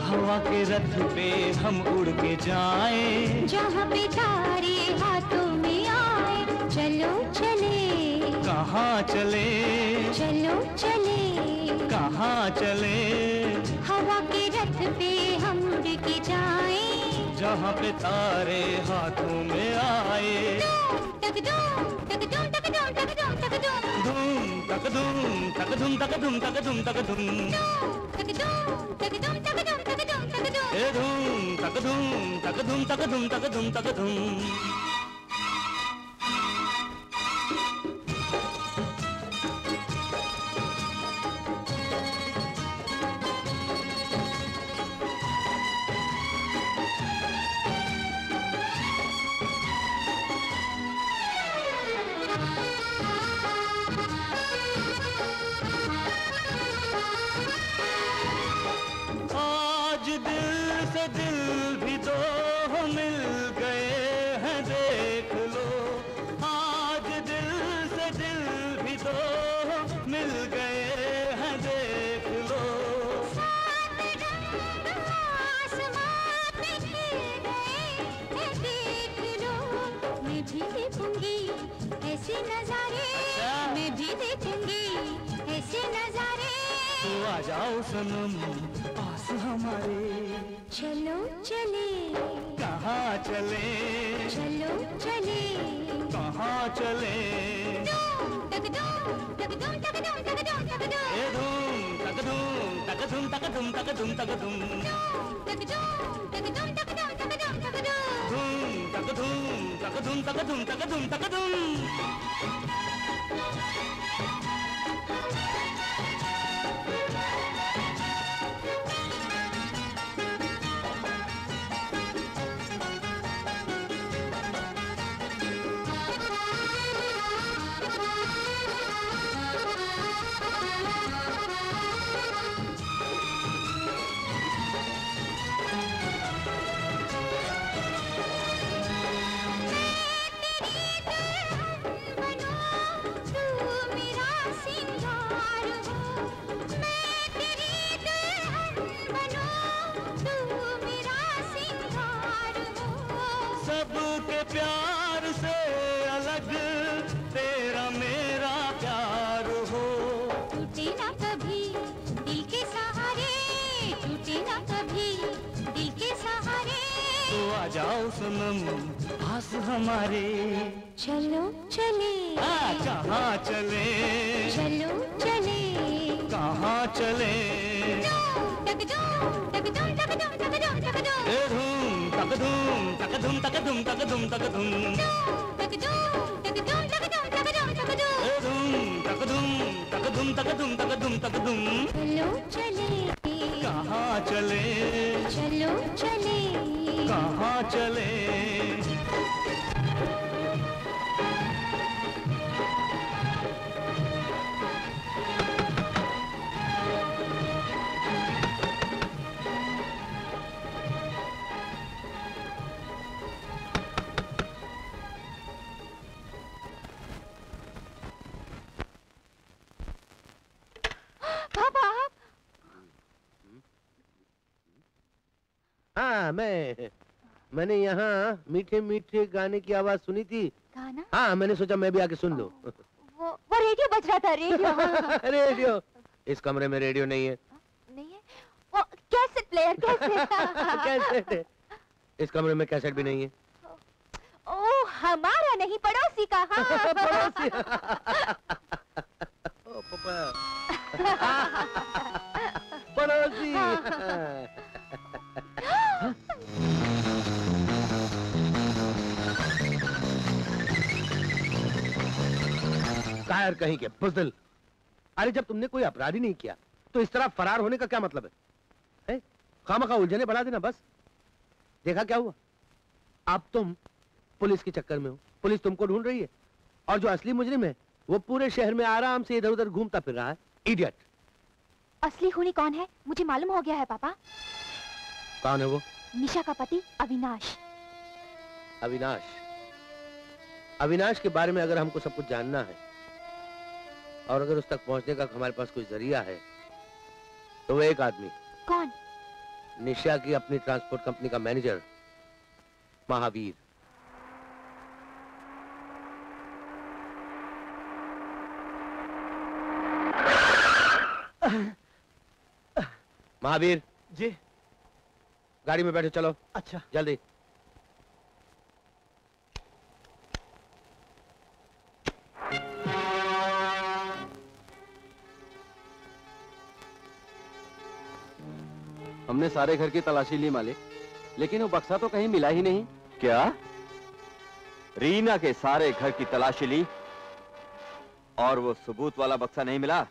हवा के रथ पे हम उड़ के जाएं, जहाँ पे तारे हाथों में आए। चलो चले, कहाँ चले, चलो चले, कहाँ चले, हवा के रथ पे हम उड़ के जाए, जहाँ पे तारे हाथों में आए। तक धूम तक धूम तक धूम तक धूम तक धूम, धूम तक धूम तक धूम तक धूम तक धूम तक धूम, तक धूम तक धूम तक धूम तक धूम तक धूम, ए धूम तक धूम तक धूम तक धूम तक धूम तक धूम। आज दिल से दिल भी दो मिल गए हैं, देख लो। आज दिल से दिल भी दो मिल गए हैं, देख लो। आसमां पे खिल गए हैं, देख लो। मैं भी देखूंगी ऐसे नजारे, मैं भी देखूंगी ऐसे नजारे। तो आ जाओ सनम पास हमारे, चलो चले, कहाँ चले, चलो चले, कहाँ चले, तक धूम तक धूम तक धूम तक धूम तक धूम, ए धूम तक धूम तक धूम तक धूम तक धूम तक धूम, तक धूम तक धूम तक धूम तक धूम तक धूम, धूम तक धूम तक धूम तक धूम तक धूम तक धूम। सबके प्यार से अलग तेरा मेरा प्यार हो, टूटे ना कभी दिल के सहारे, टूटे ना कभी दिल के सहारे। तो आ जाओ सनम पास हमारे, चलो चले, कहाँ चले, चलो चले, कहाँ चले, तक धूम तक धूम तक धूम तक धूम तक धूम, ए धूम तक धूम तक धूम तक धूम तक धूम तक धूम, तक धूम तक धूम तक धूम तक धूम तक धूम, ए धूम तक धूम तक धूम तक धूम तक धूम तक धूम। चलो चले, कहाँ चले, चलो चले, कहाँ चले। हाँ, मैंने यहाँ मीठे मीठे गाने की आवाज सुनी थी। गाना? हाँ, मैंने सोचा मैं भी आके सुन लूं। वो रेडियो बज रहा था, रेडियो। रेडियो? इस कमरे में रेडियो नहीं है। नहीं है? वो कैसेट प्लेयर, कैसेट। कैसेट? इस कमरे में कैसेट भी नहीं है। ओ, हमारा नहीं, पड़ोसी का। हाँ। पड़ोसी। ओ पापा। पड़ोसी। कायर कहीं के बुज़दिल। अरे जब तुमने कोई अपराध ही नहीं किया तो इस तरह फरार होने का क्या मतलब है? खामखा उलझने बढ़ा देना बस। देखा क्या हुआ? अब तुम पुलिस के चक्कर में हो, पुलिस तुमको ढूंढ रही है, और जो असली मुजरिम है वो पूरे शहर में आराम से इधर उधर घूमता फिर रहा है। इडियट। असली खूनी कौन है मुझे मालूम हो गया है पापा। कौन है वो? निशा का पति अविनाश। अविनाश? अविनाश के बारे में अगर हमको सब कुछ जानना है और अगर उस तक पहुंचने का हमारे पास कोई जरिया है तो वो एक आदमी। कौन? निशा की अपनी ट्रांसपोर्ट कंपनी का मैनेजर महावीर। महावीर जी। गाड़ी में बैठे चलो। अच्छा। जल्दी। हमने सारे घर की तलाशी ली मालिक, लेकिन वो बक्सा तो कहीं मिला ही नहीं। क्या? रीना के सारे घर की तलाशी ली और वो सबूत वाला बक्सा नहीं मिला?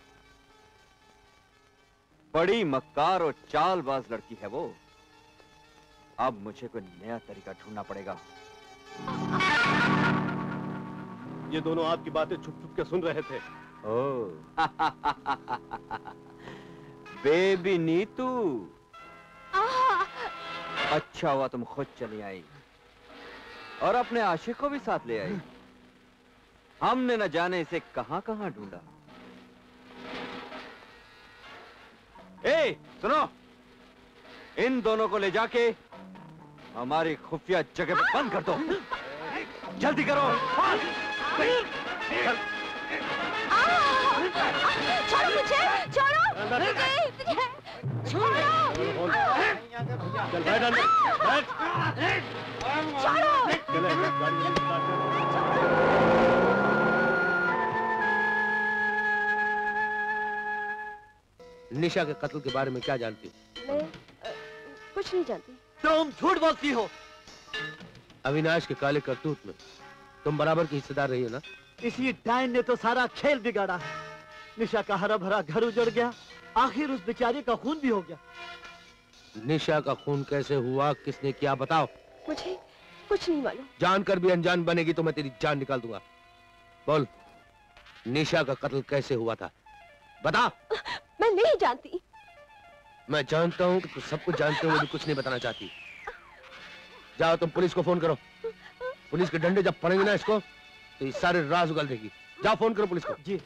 बड़ी मक्कार और चालबाज लड़की है वो। अब मुझे कोई नया तरीका ढूंढना पड़ेगा। ये दोनों आपकी बातें छुप छुप के सुन रहे थे। ओह। बेबी नीतू, अच्छा हुआ तुम खुद चली आई और अपने आशिक को भी साथ ले आई। हमने न जाने इसे कहां कहां ढूंढा। ए, सुनो, इन दोनों को ले जाके हमारी खुफिया जगह पर बंद कर दो। जल्दी करो। छोड़ो मुझे, छोड़ो छोड़ो। चल बैठ अंदर, बैठ। छोड़ो। चले, गाड़ी जल्दी स्टार्ट कर। निशा के कत्ल के बारे में क्या जानती हो? मैं कुछ नहीं जानती। तुम झूठ बोलती हो। अविनाश के काले करतूत में तुम बराबर की हिस्सेदार रही हो ना? इसी डायन ने तो सारा खेल बिगाड़ा है। निशा का हरा भरा घर उजड़ गया, आखिर उस बेचारी का खून भी हो गया। निशा का खून कैसे हुआ, किसने किया, बताओ। मुझे कुछ नहीं मालूम। जानकर भी अनजान बनेगी तो मैं तेरी जान निकाल दूंगा। बोल, निशा का कत्ल कैसे हुआ था, बता। मैं नहीं जानती। मैं जानता हूँ कि तुम सब कुछ जानते हो, भी कुछ नहीं बताना चाहती। जाओ तुम पुलिस को फोन करो। पुलिस के डंडे जब पड़ेंगे ना इसको तो ये सारे राज उगल देगी। जाओ फोन करो पुलिस को। जी।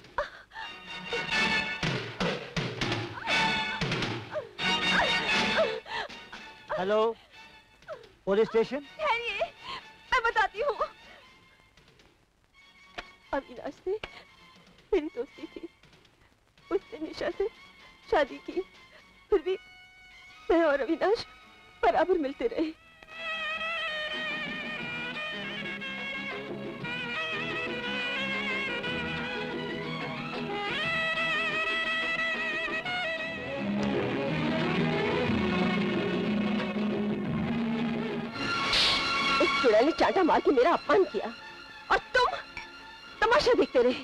Hello, police station. ठहरिए, मैं बताती हूँ। अविनाश से मेरी दोस्ती थी, उसने निशा से शादी की, फिर भी मैं और अविनाश बराबर मिलते रहे। उस चुड़ैल ने चांटा मार के मेरा अपमान किया और तुम तमाशा देखते रहे।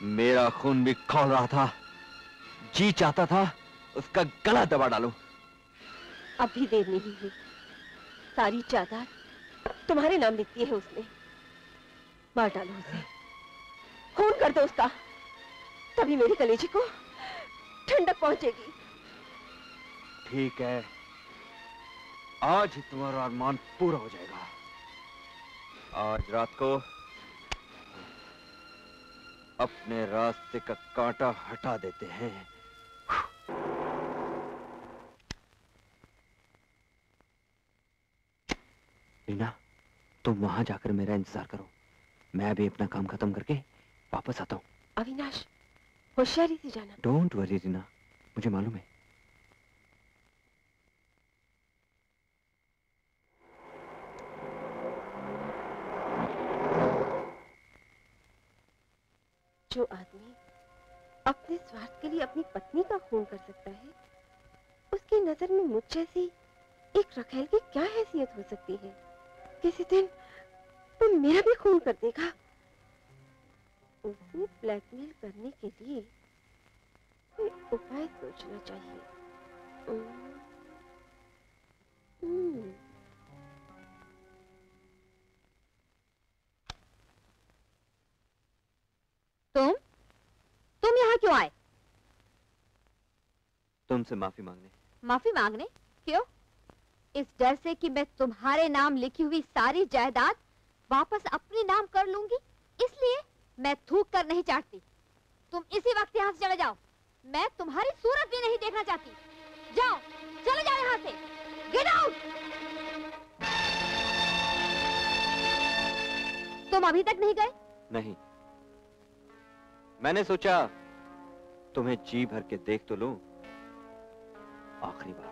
मेरा खून भी खौल रहा था, जी चाहता था उसका गला दबा डालूं। अब भी देर नहीं हुई, सारी जायदाद तुम्हारे नाम लिखती है उसने। मार डालो उसे, खून कर दो उसका, तभी मेरे कलेजे को ठंडक पहुंचेगी। ठीक है, आज ही तुम्हारा अरमान पूरा हो जाएगा। आज रात को अपने रास्ते का कांटा हटा देते हैं। रीना, तुम वहां जाकर मेरा इंतजार करो, मैं भी अपना काम खत्म करके वापस आता हूँ। अविनाश, होशियारी से जाना। डोंट वरी रीना, मुझे मालूम है। जो आदमी अपने स्वार्थ के लिए अपनी पत्नी का खून कर सकता है, उसकी नजर में मुझ जैसी एक रखेल की क्या हैसियत हो सकती है? किसी दिन तुम मेरा भी खून कर देगा। उसे ब्लैकमेल करने के लिए कोई उपाय सोचना चाहिए। तुम यहाँ क्यों आए? तुमसे माफी मांगने। माफी मांगने? क्यों? इस डर से कि मैं तुम्हारे नाम लिखी हुई सारी जायदाद वापस अपने नाम कर लूंगी, इसलिए मैं थूक कर नहीं चाहती। तुम इसी वक्त यहाँ से चले जाओ। मैं तुम्हारी सूरत भी नहीं देखना चाहती। जाओ, चले जाओ यहाँ से। Get out. तुम अभी तक नहीं गए? नहीं, मैंने सोचा तुम्हें जी भर के देख तो लूं, आखिरी बार।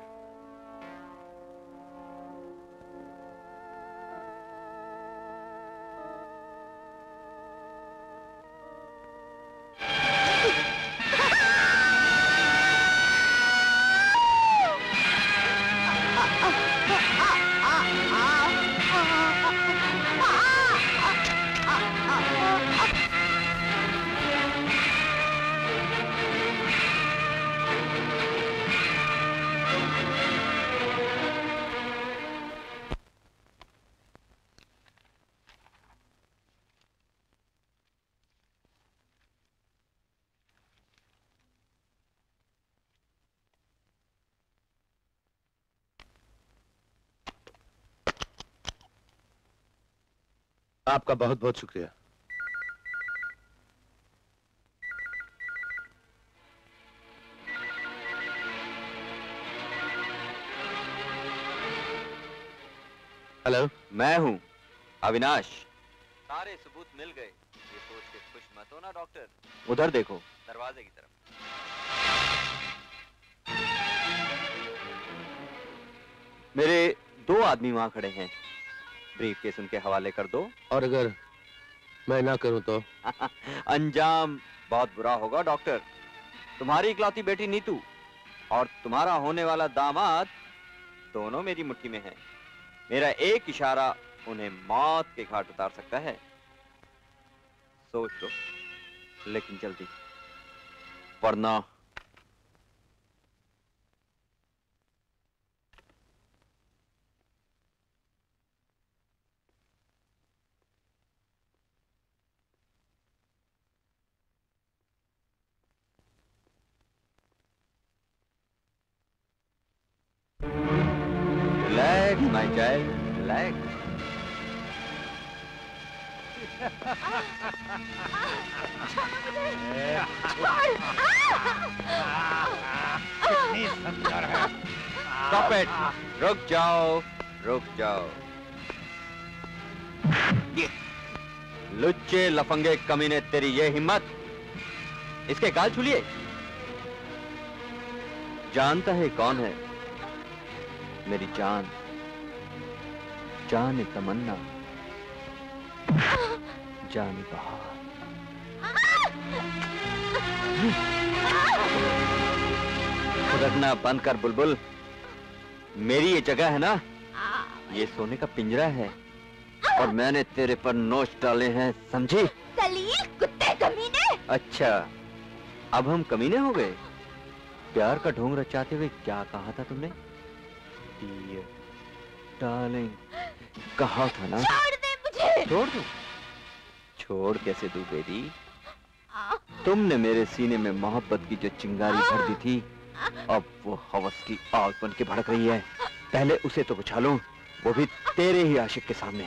आपका बहुत बहुत शुक्रिया। हेलो, मैं हूं अविनाश। सारे सबूत मिल गए, ये सोच के खुश मत हो ना डॉक्टर। उधर देखो, दरवाजे की तरफ। मेरे 2 आदमी वहां खड़े हैं, ब्रीफ केस उनके हवाले कर दो। और अगर मैं ना करूं तो? अंजाम बहुत बुरा होगा डॉक्टर। तुम्हारी इकलौती बेटी नीतू और तुम्हारा होने वाला दामाद दोनों मेरी मुट्ठी में हैं। मेरा एक इशारा उन्हें मौत के घाट उतार सकता है। सोच लो, लेकिन जल्दी, वरना relax, my child, relax. कितनी सुंदर है। Stop it! रुक जाओ, रुक जाओ। लुच्चे लफंगे कमीने, तेरी ये हिम्मत! इसके गाल छूलिए। जानता है कौन है? मेरी जान, जान तमन्ना, जान बहार। रखना बंद कर बुलबुल। मेरी ये जगह है ना, ये सोने का पिंजरा है और मैंने तेरे पर नोच डाले हैं, समझी? सलील कुत्ते कमीने। अच्छा, अब हम कमीने हो गए? प्यार का ढोंग रचाते हुए क्या कहा था तुमने? डार्लिंग, कहा था ना? छोड़ दे मुझे। छोड़ दूं? छोड़ कैसे दूं बेबी? तुमने मेरे सीने में मोहब्बत की जो चिंगारी भर दी थी, अब वो हवस की आग बन के भड़क रही है। पहले उसे तो बुझा लूं, वो भी तेरे ही आशिक के सामने।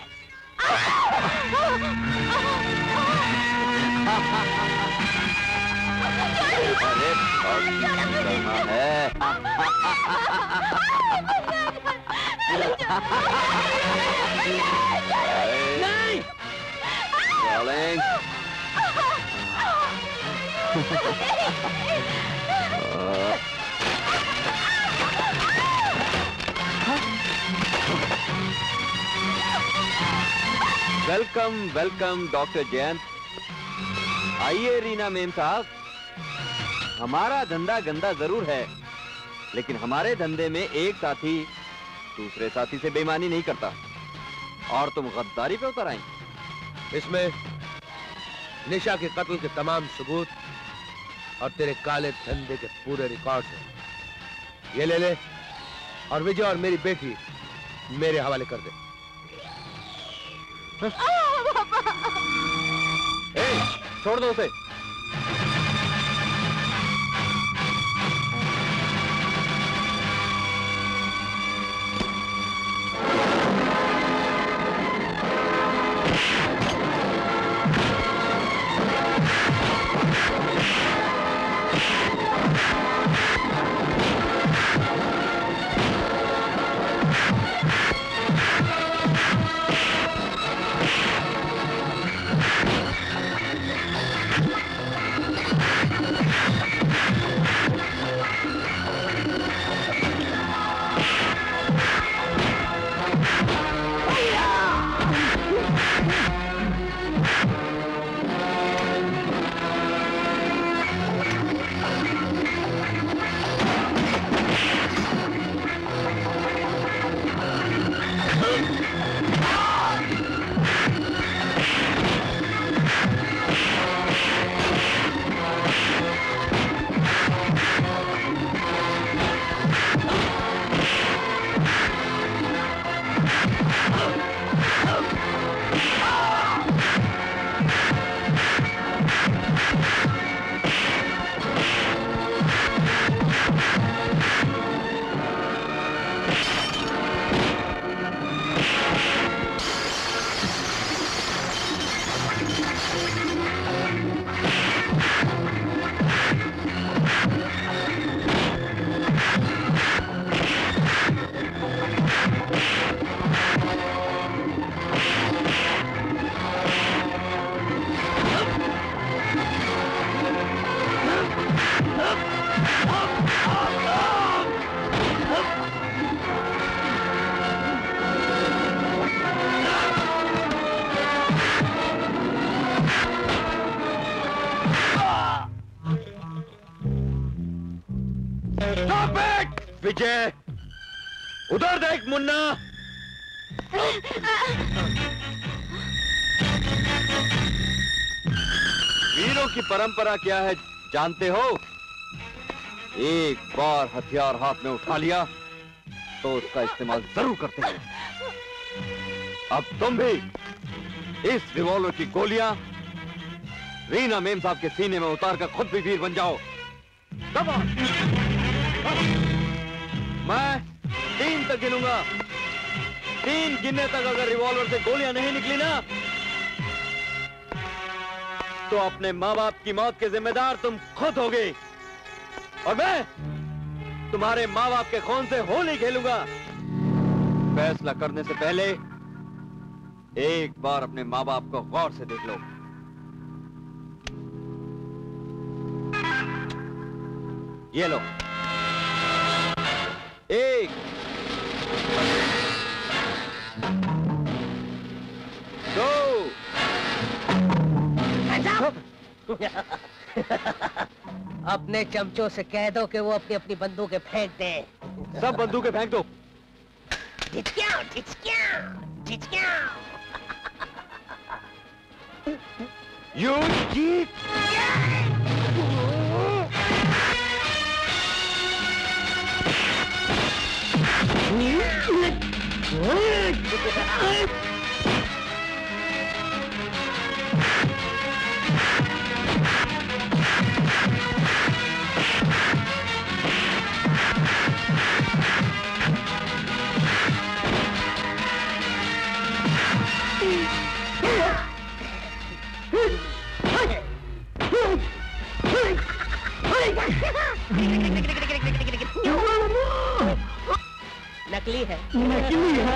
अरे कहाँ है? नहीं! Welcome welcome doctor Jayant. आइए रीना मेम साहब। हमारा धंधा गंदा जरूर है, लेकिन हमारे धंधे में एक साथी दूसरे साथी से बेईमानी नहीं करता। और तुम गद्दारी पे उतर आई। इसमें निशा के कत्ल के तमाम सबूत और तेरे काले धंधे के पूरे रिकॉर्ड्स हैं। ये ले ले और विजय और मेरी बेटी मेरे हवाले कर दे। छोड़ दो उसे। विजय, उधर देख मुन्ना। वीरों की परंपरा क्या है जानते हो? एक बार हथियार हाथ में उठा लिया तो उसका इस्तेमाल जरूर करते हैं। अब तुम भी इस रिवॉल्वर की गोलियां रीना मेम साहब के सीने में उतार कर खुद भी वीर बन जाओ। मैं 3 तक गिनूंगा। 3 गिनने तक अगर रिवॉल्वर से गोलियां नहीं निकली ना, तो अपने माँ बाप की मौत के जिम्मेदार तुम खुद होगे। और मैं तुम्हारे माँ बाप के खून से होली खेलूंगा। फैसला करने से पहले एक बार अपने माँ बाप को गौर से देख लो। ये लो। 1 2 अपने चमचों से कह दो कि वो अपनी अपनी बंदूकें फेंक दे। सब बंदूकें फेंक दो। झिझक्याओ, झिझक्याओ, झिझक्याओ। You cheat! नकली है। नकली है।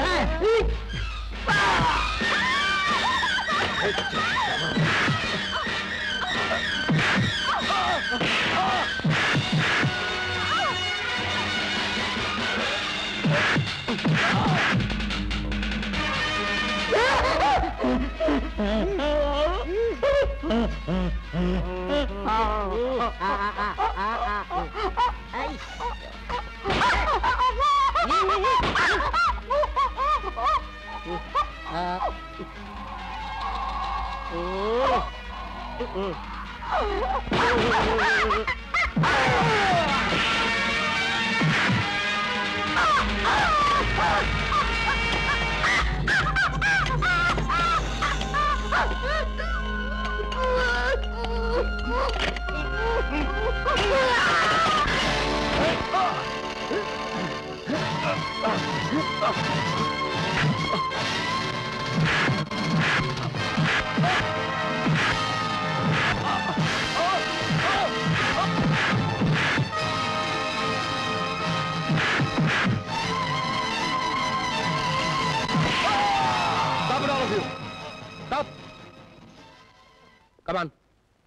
Come on,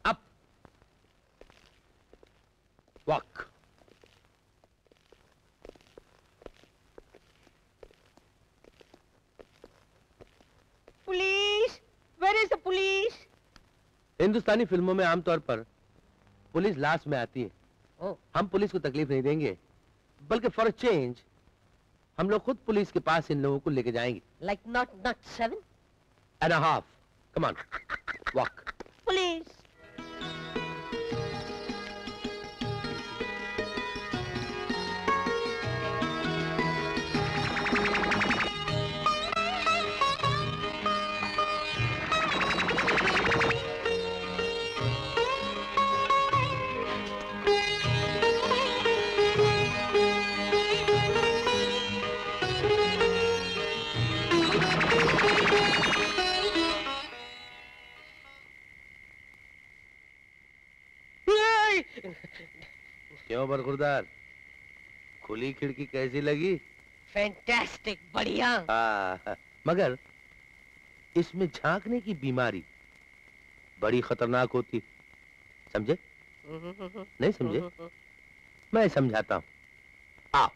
up. Walk. Police! Where is the police? हिंदुस्तानी फिल्मों में आमतौर पर पुलिस लास्ट में आती है। हम पुलिस को तकलीफ नहीं देंगे, बल्कि फॉर चेंज हम लोग खुद पुलिस के पास इन लोगों को लेके जाएंगे। Like not 7.5. Come on, walk. Police! क्यों बरखुरदार, खुली खिड़की कैसी लगी? फैंटास्टिक, बढ़िया। मगर इसमें झांकने की बीमारी बड़ी खतरनाक होती, समझे? नहीं समझे? मैं समझाता हूँ। आओ।